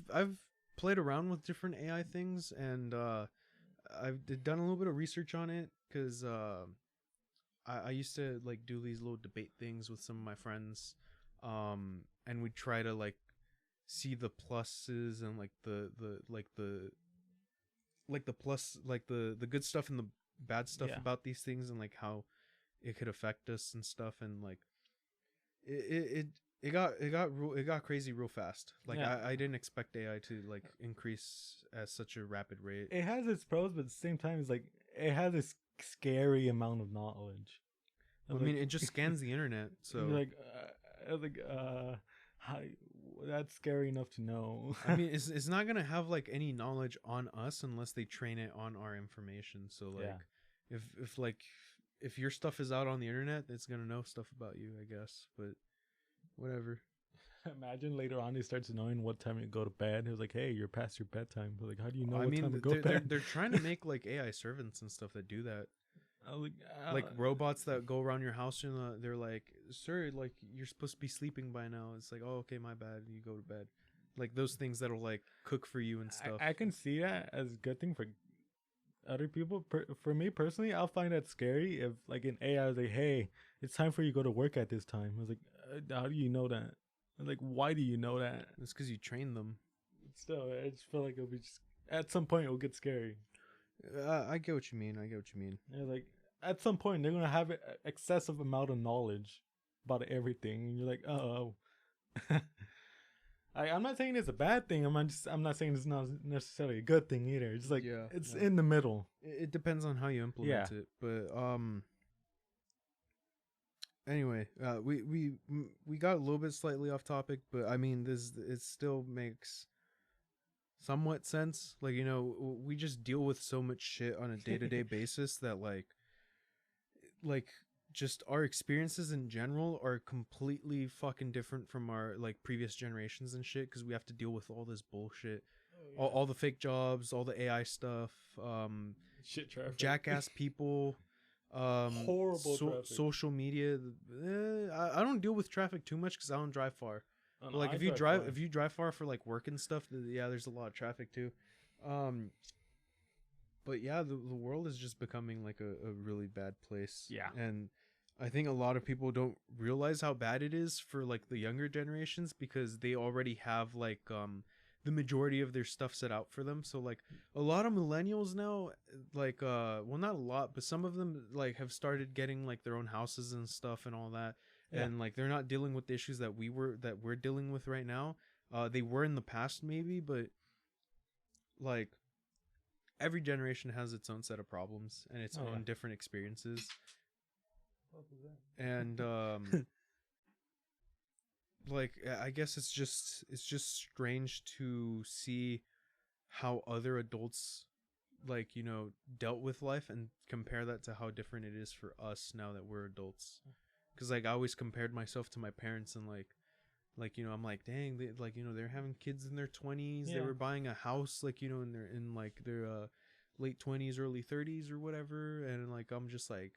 played around with different AI things, and I've done a little bit of research on it because I used to like do these little debate things with some of my friends, and we'd try to like see the pluses and like the plus, like the good stuff and the bad stuff about these things, and like how it could affect us and stuff. And like it got crazy real fast. Like I didn't expect AI to like increase at such a rapid rate. It has its pros, but at the same time, it's like it has this scary amount of knowledge. I mean, it just scans the internet, so like how, that's scary enough to know. I mean, it's not gonna have like any knowledge on us unless they train it on our information. So like, if your stuff is out on the internet, it's gonna know stuff about you, I guess. But whatever. Imagine later on he starts knowing what time you go to bed. He was like, "Hey, you're past your bedtime." But like, how do you know what time to go to bed? They're trying to make like AI servants and stuff that do that. Like robots that go around your house, and they're like, "Sir, like you're supposed to be sleeping by now." It's like, "Oh, okay, my bad." You go to bed. like those things that'll like cook for you and stuff. I can see that as a good thing for other people. For me personally, I'll find that scary if like an AI was like, "Hey, it's time for you to go to work at this time." I was like, "How do you know that?" I was like, "Why do you know that?" It's because you train them. Still, I just feel like it'll be just at some point it'll get scary. I get what you mean. I get what you mean. Yeah, like at some point they're gonna have an excessive amount of knowledge about everything, and you're like, "Oh." I'm not saying it's a bad thing. I'm not saying it's not necessarily a good thing either. It's like it's in the middle. It depends on how you implement it. But anyway, we got a little bit slightly off topic, but I mean this it still makes somewhat sense. Like, you know, we just deal with so much shit on a day-to-day basis that like just our experiences in general are completely fucking different from our like previous generations and shit, because we have to deal with all this bullshit. All the fake jobs, all the AI stuff, shit traffic, jackass people, horrible traffic. Social media. I don't deal with traffic too much because I don't drive far. Oh, like if you drive far for like work and stuff, yeah, there's a lot of traffic too. But yeah, the world is just becoming like a really bad place. Yeah. And I think a lot of people don't realize how bad it is for like the younger generations, because they already have like the majority of their stuff set out for them. So like a lot of millennials now, like well, not a lot, but some of them like have started getting like their own houses and stuff and all that. Yeah. And like they're not dealing with the issues that we're dealing with right now. They were in the past maybe, but like every generation has its own set of problems and its own different experiences. And like I guess it's just strange to see how other adults, like, you know, dealt with life and compare that to how different it is for us now that we're adults. Because like I always compared myself to my parents, and like, you know, I'm like, dang, they, like, you know, they're having kids in their 20s. They were buying a house, like, you know, in like their late 20s, early 30s or whatever. And like I'm just like,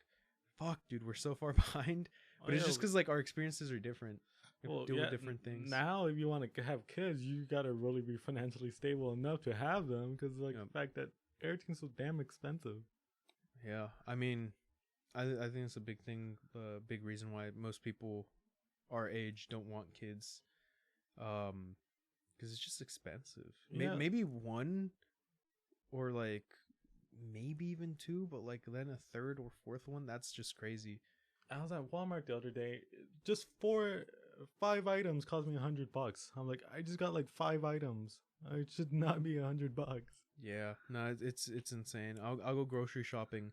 fuck, dude, we're so far behind. But it's just because like our experiences are different. We have to deal with different things. Now, if you want to have kids, you gotta really be financially stable enough to have them, because like the fact that everything's so damn expensive. Yeah, I mean, I think it's a big thing, big reason why most people our age don't want kids, because it's just expensive. Yeah. Maybe one, or like maybe even two, but like then a third or fourth one, that's just crazy. I was at Walmart the other day. Just 5 items cost me $100. I'm like, I just got like 5 items. It should not be $100. Yeah, no, it's insane. I'll go grocery shopping,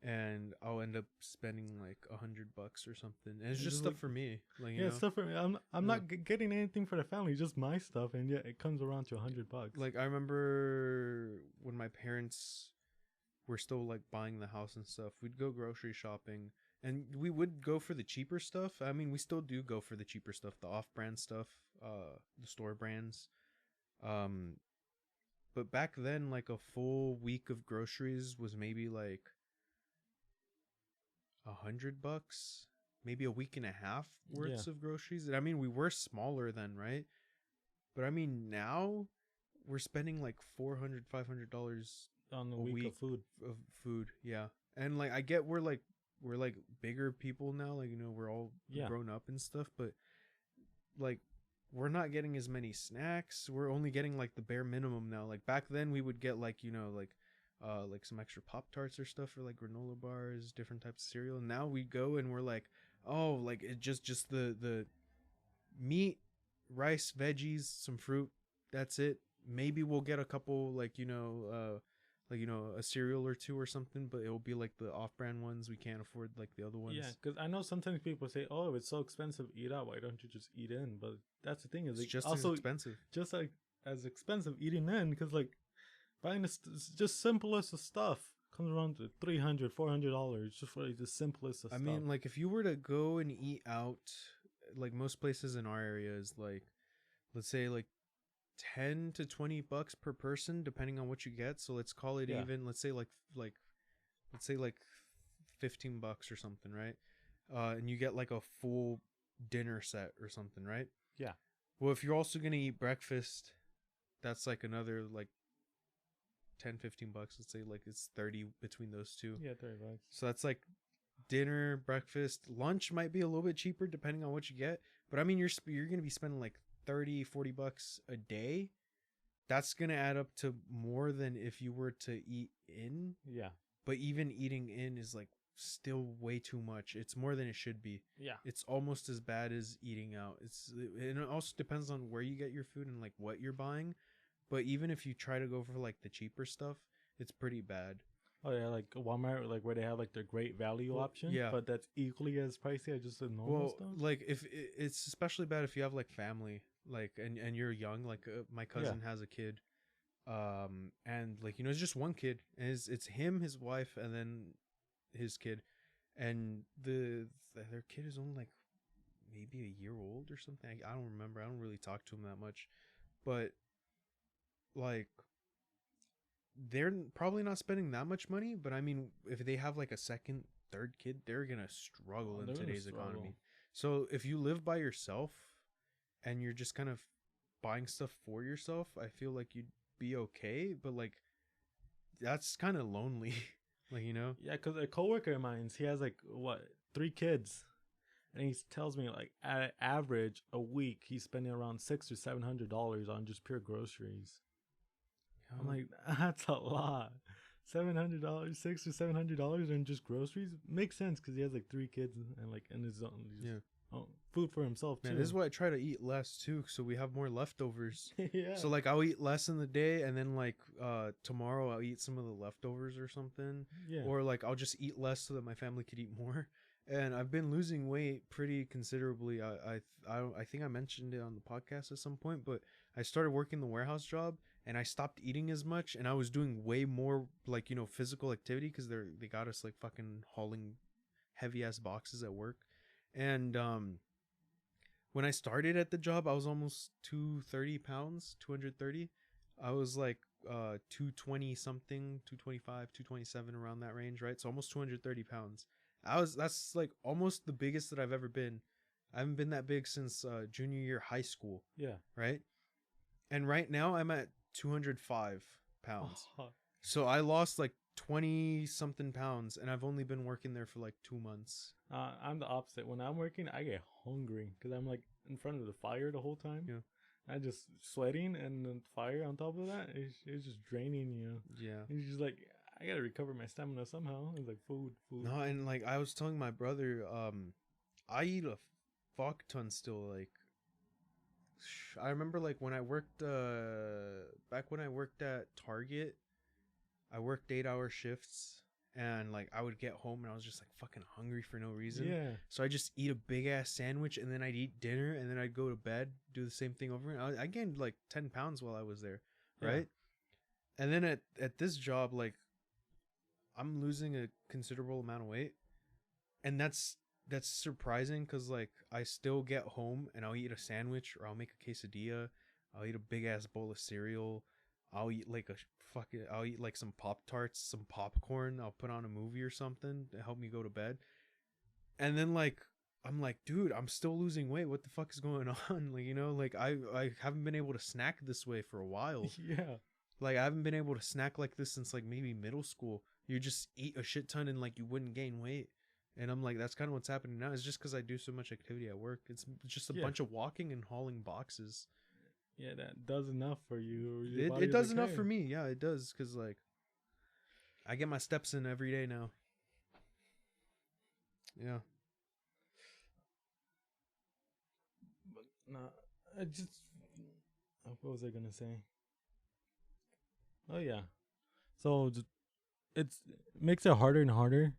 and I'll end up spending like $100 or something. And it's just stuff like, for me. Like, you know? Stuff for me. I'm not getting anything for the family, just my stuff, and yet it comes around to $100. Like I remember when my parents were still like buying the house and stuff, we'd go grocery shopping. And we would go for the cheaper stuff. I mean, we still do go for the cheaper stuff, the off-brand stuff, the store brands. But back then, like a full week of groceries was maybe like $100, maybe a week and a half worth of groceries. And I mean, we were smaller then, right? But I mean, now we're spending like $400, $500 on a week of food. Yeah, and like I get we're like bigger people now, like, you know, we're all grown up and stuff, but like we're not getting as many snacks. We're only getting like the bare minimum now. Like back then we would get like, you know, like some extra Pop-Tarts or stuff, or like granola bars, different types of cereal. And now we go and we're like, oh, like it just the meat, rice, veggies, some fruit, that's it. Maybe we'll get a couple like, you know, a cereal or two or something, but it'll be like the off-brand ones. We can't afford like the other ones. Yeah, because I know sometimes people say, "Oh, it's so expensive to eat out. Why don't you just eat in?" But that's the thing, is it's just also expensive. Just like as expensive eating in, because like buying this just simplest of stuff comes around to $300-$400 just for like the simplest of stuff. I mean, like if you were to go and eat out, like most places in our area is like, let's say like $10 to $20 per person, depending on what you get. So let's call it even. Let's say like $15 or something, right? And you get like a full dinner set or something, right? Yeah. Well, if you're also gonna eat breakfast, that's like another like 10-15 bucks. Let's say like it's 30 between those two. Yeah, $30. So that's like dinner, breakfast, lunch might be a little bit cheaper depending on what you get. But I mean, you're gonna be spending like 30-40 bucks a day. That's gonna add up to more than if you were to eat in. Yeah. But even eating in is like still way too much. It's more than it should be. Yeah. It's almost as bad as eating out. And it also depends on where you get your food and like what you're buying. But even if you try to go for like the cheaper stuff, it's pretty bad. Oh yeah, like Walmart, like where they have like their great value option. yeah. But that's equally as pricey as just the normal stuff. Like if it's especially bad if you have like family, like and you're young. Like my cousin has a kid, and like it's just one kid, and it's him, his wife, and then his kid, and their kid is only like maybe a year old or something. I don't remember. I don't really talk to him that much, but like they're probably not spending that much money. But I mean, if they have like a second, third kid, they're gonna struggle in today's economy. So if you live by yourself and you're just kind of buying stuff for yourself, I feel like you'd be okay. But like that's kind of lonely. Like, Yeah, because a coworker of mine, he has like 3 kids, and he tells me like at average a week he's spending around $600 or $700 on just pure groceries. I'm like, that's a lot. $700, $600 or $700 on just groceries makes sense because he has like 3 kids and like in his own food for himself too. Man, this is why I try to eat less too, so we have more leftovers. Yeah. So like I'll eat less in the day, and then like tomorrow I'll eat some of the leftovers or something. Yeah. Or like I'll just eat less so that my family could eat more. And I've been losing weight pretty considerably. I think I mentioned it on the podcast at some point, but I started working the warehouse job, and I stopped eating as much, and I was doing way more like physical activity because they got us like fucking hauling heavy ass boxes at work. And when I started at the job, I was almost 230 pounds, 230. I was like 220 something, 225, 227, around that range, right? So almost 230 pounds. That's like almost the biggest that I've ever been. I haven't been that big since junior year high school. Yeah. Right? And right now I'm at 205 pounds. So I lost like 20 something pounds, and I've only been working there for like 2 months. I'm the opposite. When I'm working, I get hungry because I'm like in front of the fire the whole time. Yeah. I just sweating, and the fire on top of that, it's just draining you. Yeah. It's just like, I gotta recover my stamina somehow. It's like food. No, and like I was telling my brother, I eat a fuck ton still. Like, I remember like when I worked, back when I worked at Target, I worked 8-hour shifts, and like I would get home and I was just like fucking hungry for no reason. Yeah. So I just eat a big ass sandwich, and then I'd eat dinner, and then I'd go to bed, do the same thing over again. I gained like 10 pounds while I was there, right? Yeah. And then at this job, like I'm losing a considerable amount of weight, and that's surprising because like I still get home and I'll eat a sandwich, or I'll make a quesadilla, I'll eat a big ass bowl of cereal, I'll eat like I'll eat like some Pop-Tarts, some popcorn, I'll put on a movie or something to help me go to bed. And then like I'm like, dude, I'm still losing weight. What the fuck is going on? Like, like I haven't been able to snack this way for a while. Yeah. Like I haven't been able to snack like this since like maybe middle school. You just eat a shit ton and like you wouldn't gain weight. And I'm like, that's kind of what's happening now. It's just because I do so much activity at work. It's just a bunch of walking and hauling boxes. Yeah, that does enough for you. It does enough for me. Yeah, it does. Because like I get my steps in every day now. Yeah. But no, what was I gonna say? Oh yeah, so it makes it harder and harder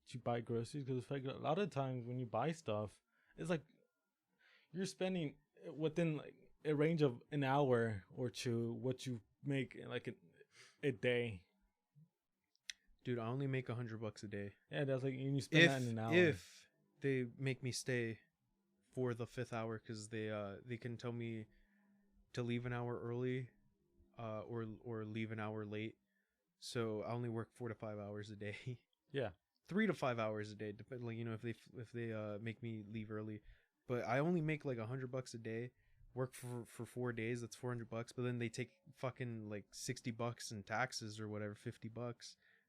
to buy groceries because like a lot of times when you buy stuff, it's like you're spending within like a range of an hour or two what you make in like a day. Dude, I only make $100 a day. Yeah, that's like, and you spend that in an hour. If they make me stay for the 5th hour, because they can tell me to leave an hour early, or leave an hour late. So I only work 4 to 5 hours a day. Yeah, 3 to 5 hours a day, depending. Like if they make me leave early. but I only make like $100 a day. Work for 4 days, that's $400. But then they take fucking like $60 in taxes or whatever, $50.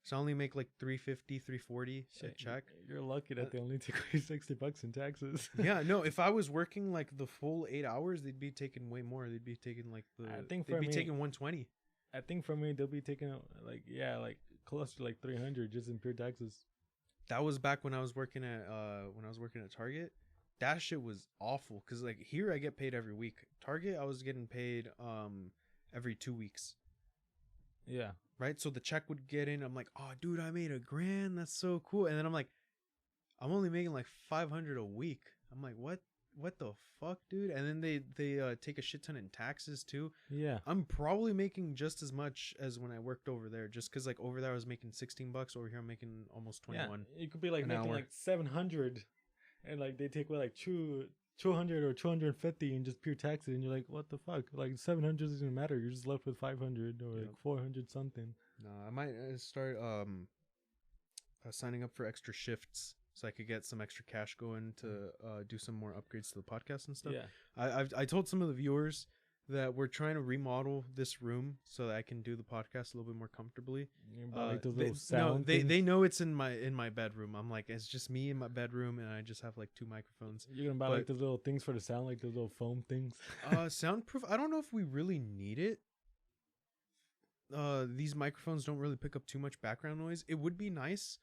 So I only make like 350, 340 a check. You're lucky that they only take away $60 in taxes. Yeah, no. If I was working like the full 8 hours, they'd be taking way more. They'd be taking like they'd be taking 120. I think for me they'll be taking like close to like 300 just in pure taxes. That was back when I was working at Target. That shit was awful because like here I get paid every week. Target I was getting paid every 2 weeks. Yeah. Right, so the check would get in. I'm like, oh, dude, I made $1,000. That's so cool. And then I'm like, I'm only making like 500 a week. I'm like, what the fuck, dude? And then they take a shit ton in taxes too. Yeah, I'm probably making just as much as when I worked over there, just because like over there I was making $16. Over here I'm making almost 21. Yeah, you could be like making hour. like 700, and like they take away like 200 or 250 in just pure taxes, and you're like, what the fuck? Like 700 doesn't matter. You're just left with 500 or like 400 something. No, I might start signing up for extra shifts so I could get some extra cash going to do some more upgrades to the podcast and stuff. Yeah, I told some of the viewers that we're trying to remodel this room so that I can do the podcast a little bit more comfortably. Like those little sound they know it's in my bedroom. I'm like, it's just me in my bedroom, and I just have like 2 microphones. You're gonna buy like those little things for the sound, like those little foam things. Soundproof. I don't know if we really need it. These microphones don't really pick up too much background noise. It would be nice,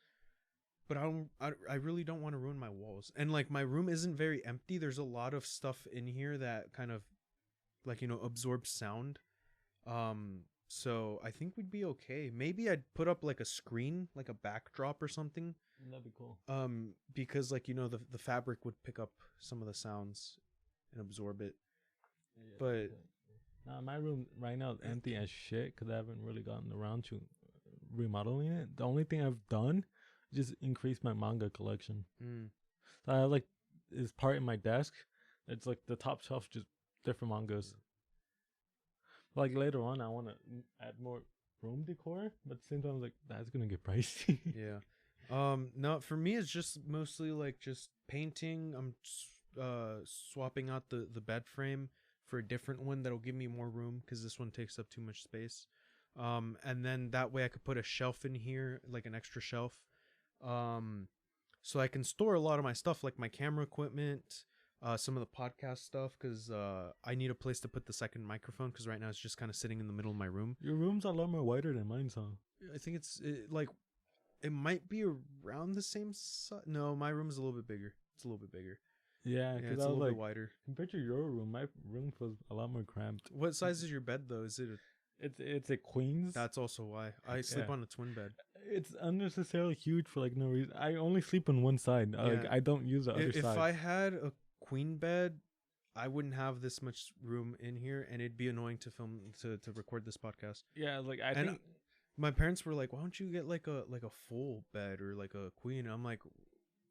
but I really don't want to ruin my walls. And like my room isn't very empty. There's a lot of stuff in here that kind of like, you know, absorb sound. So I think we'd be okay. Maybe I'd put up like a screen, like a backdrop or something. That'd be cool. Because like, you know, the fabric would pick up some of the sounds and absorb it. Yeah, but my room right now is empty as shit because I haven't really gotten around to remodeling it. The only thing I've done is just increase my manga collection. So I have like this part in my desk. It's like the top shelf, just different mangas. Like later on, I want to add more room decor, but at the same time, I was like, that's gonna get pricey. Yeah. No, for me, it's just mostly like just painting. I'm swapping out the bed frame for a different one that'll give me more room because this one takes up too much space. And then that way I could put a shelf in here, like an extra shelf. So I can store a lot of my stuff, like my camera equipment, some of the podcast stuff, because I need a place to put the second microphone, because right now it's just kind of sitting in the middle of my room. Your room's a lot more wider than mine, huh? I think it might be around the same size. No, my room is a little bit bigger. It's a little bit bigger. Yeah, it's a little bit wider. Compared to your room, my room feels a lot more cramped. What size is your bed, though? Is it It's a queen's. That's also why I sleep on a twin bed. It's unnecessarily huge for like no reason. I only sleep on one side. Like I don't use the other side. If I had a queen bed, I wouldn't have this much room in here, and it'd be annoying to film to record this podcast. Yeah, like I think my parents were like, "Why don't you get like a full bed or like a queen?" I'm like,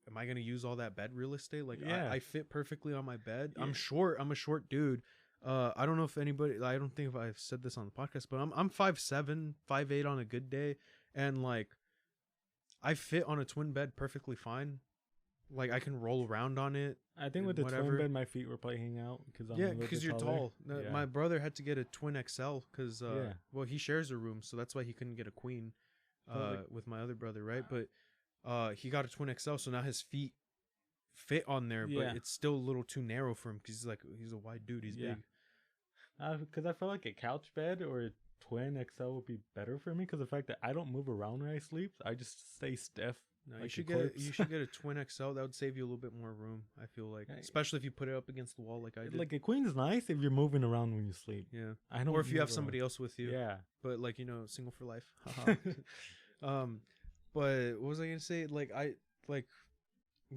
"Am I gonna use all that bed real estate? Like, yeah. I fit perfectly on my bed. Yeah. I'm short. I'm a short dude. I don't know if anybody. I don't think if I've said this on the podcast, but I'm 5'7", 5'8" on a good day, and like, I fit on a twin bed perfectly fine. Like I can roll around on it. I think with the twin bed, my feet were probably hanging out because you're tall. Yeah. My brother had to get a twin XL because well, he shares a room, so that's why he couldn't get a queen with my other brother, right? But he got a twin XL, so now his feet fit on there, but it's still a little too narrow for him because he's a wide dude. He's big. Because I feel like a couch bed or a twin XL would be better for me because the fact that I don't move around when I sleep, I just stay stiff. No, like you should get a twin XL. That would save you a little bit more room. I feel like, especially if you put it up against the wall like I did. Like a queen is nice if you're moving around when you sleep. Yeah, I don't. Or if you have somebody else with you. Yeah, but like single for life. But what was I gonna say? I'm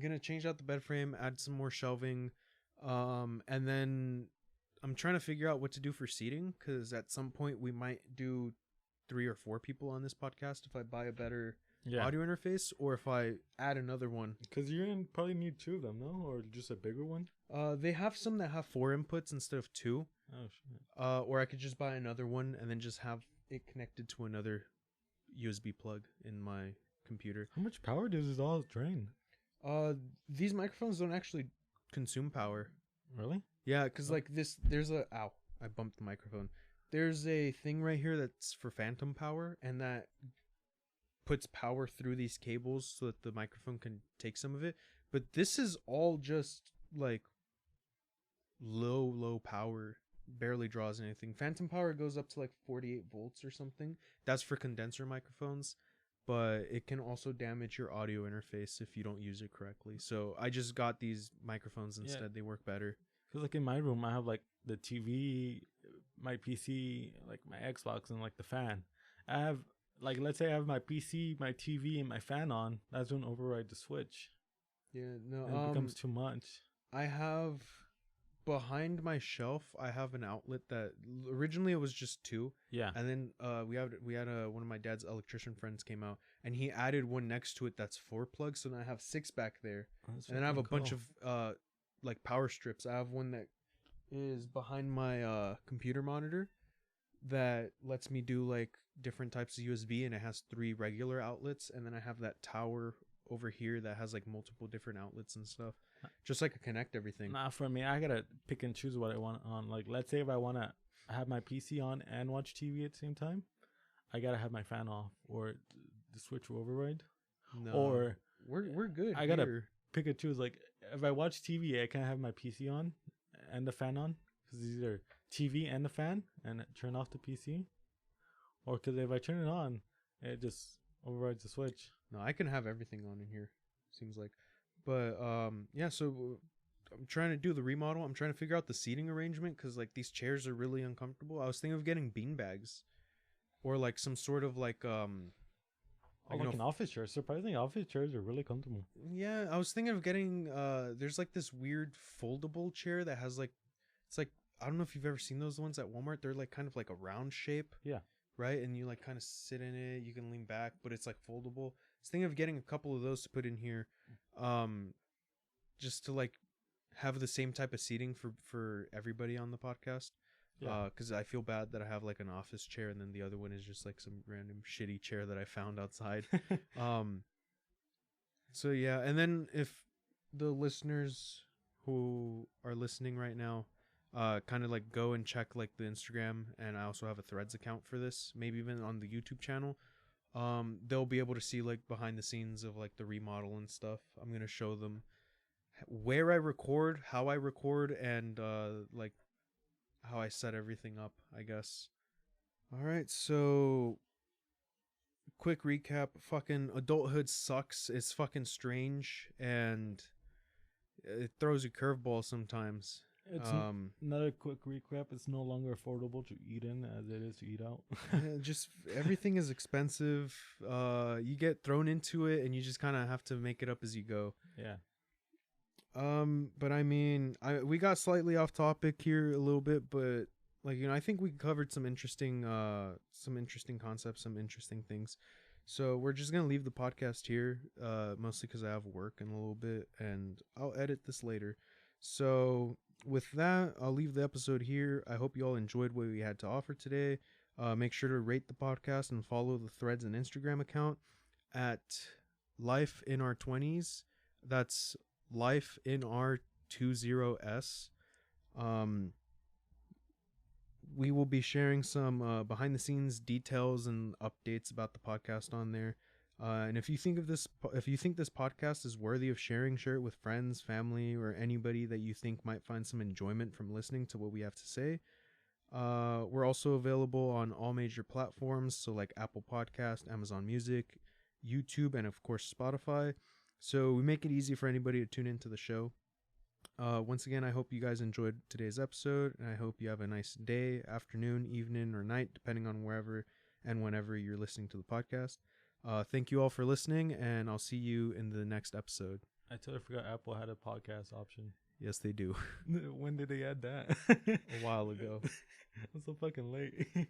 gonna change out the bed frame, add some more shelving, and then I'm trying to figure out what to do for seating because at some point we might do 3 or 4 people on this podcast if I buy a better audio interface or if I add another one. Because you're gonna probably need 2 of them, no? Or just a bigger one? They have some that have 4 inputs instead of 2. Oh shit. Or I could just buy another one and then just have it connected to another USB plug in my computer. How much power does this all drain? These microphones don't actually consume power. Really? Yeah, because Oh. like this, there's a ow, I bumped the microphone. There's a thing right here that's for phantom power, and that puts power through these cables so that the microphone can take some of it. But this is all just like low power, barely draws anything. Phantom power goes up to like 48 volts or something. That's for condenser microphones, but it can also damage your audio interface if you don't use it correctly. So I just got these microphones instead. Yeah. They work better. Because like in my room, I have like the TV, my PC, like my Xbox, and like the fan. I have like, let's say I have my PC, my TV, and my fan on. That's when override the switch. Yeah, no. And it becomes too much. I have behind my shelf. I have an outlet that originally it was just two, Yeah. and then we had one of my dad's electrician friends came out, and he added one next to it that's 4 plugs. So now I have 6 back there, That's and then I have a fucking bunch cool. of like power strips. I have one that is behind my computer monitor that lets me do like different types of USB, and it has 3 regular outlets, and then I have that tower over here that has like multiple different outlets and stuff, just like to connect everything. Nah, for me, I gotta pick and choose what I want on. Like, let's say if I wanna have my PC on and watch TV at the same time, I gotta have my fan off or the switch will override. No, Or we're good. I gotta here. pick and choose. Like, if I watch TV, I can't have my PC on and the fan on because it's either TV and the fan and turn off the PC, or because if I turn it on, it just overrides the switch. No, I can have everything on in here. Seems like, but yeah. So I'm trying to do the remodel. I'm trying to figure out the seating arrangement because like these chairs are really uncomfortable. I was thinking of getting bean bags, or like some sort of like Oh, like an office chair. Surprisingly, office chairs are really comfortable. yeah. I was thinking of getting there's like this weird foldable chair that has like it's like I don't know if you've ever seen those ones at Walmart. They're like kind of like a round shape. Yeah. Right, and you like kind of sit in it. You can lean back, but it's like foldable. I was thinking of getting a couple of those to put in here, just to like have the same type of seating for everybody on the podcast. Yeah. Because I feel bad that I have like an office chair, and then the other one is just like some random shitty chair that I found outside. um, so yeah, and then if the listeners who are listening right now kind of like go and check like the Instagram, and I also have a Threads account for this, maybe even on the YouTube channel. They'll be able to see like behind the scenes of like the remodel and stuff. I'm gonna show them where I record, how I record, and like how I set everything up, I guess. All right, so quick recap. Fucking adulthood sucks. It's fucking strange, and it throws you curveballs sometimes. It's another quick recap. It's no longer affordable to eat in as it is to eat out. Just everything is expensive. You get thrown into it, and you just kind of have to make it up as you go. Yeah. But I mean, we got slightly off topic here a little bit, but like I think we covered some interesting concepts, some interesting things. So we're just gonna leave the podcast here, mostly because I have work in a little bit, and I'll edit this later. So with that, I'll leave the episode here. I hope you all enjoyed what we had to offer today. Make sure to rate the podcast and follow the Threads and Instagram account at Life in Our 20s. That's Life in Our 20s. We will be sharing some behind the scenes details and updates about the podcast on there. And if you think this podcast is worthy of sharing, share it with friends, family, or anybody that you think might find some enjoyment from listening to what we have to say. We're also available on all major platforms, so like Apple Podcast, Amazon Music, YouTube, and of course Spotify. So we make it easy for anybody to tune into the show. Once again, I hope you guys enjoyed today's episode, and I hope you have a nice day, afternoon, evening, or night, depending on wherever and whenever you're listening to the podcast. Thank you all for listening, and I'll see you in the next episode. I totally forgot Apple had a podcast option. Yes, they do. When did they add that? A while ago. I'm so fucking late.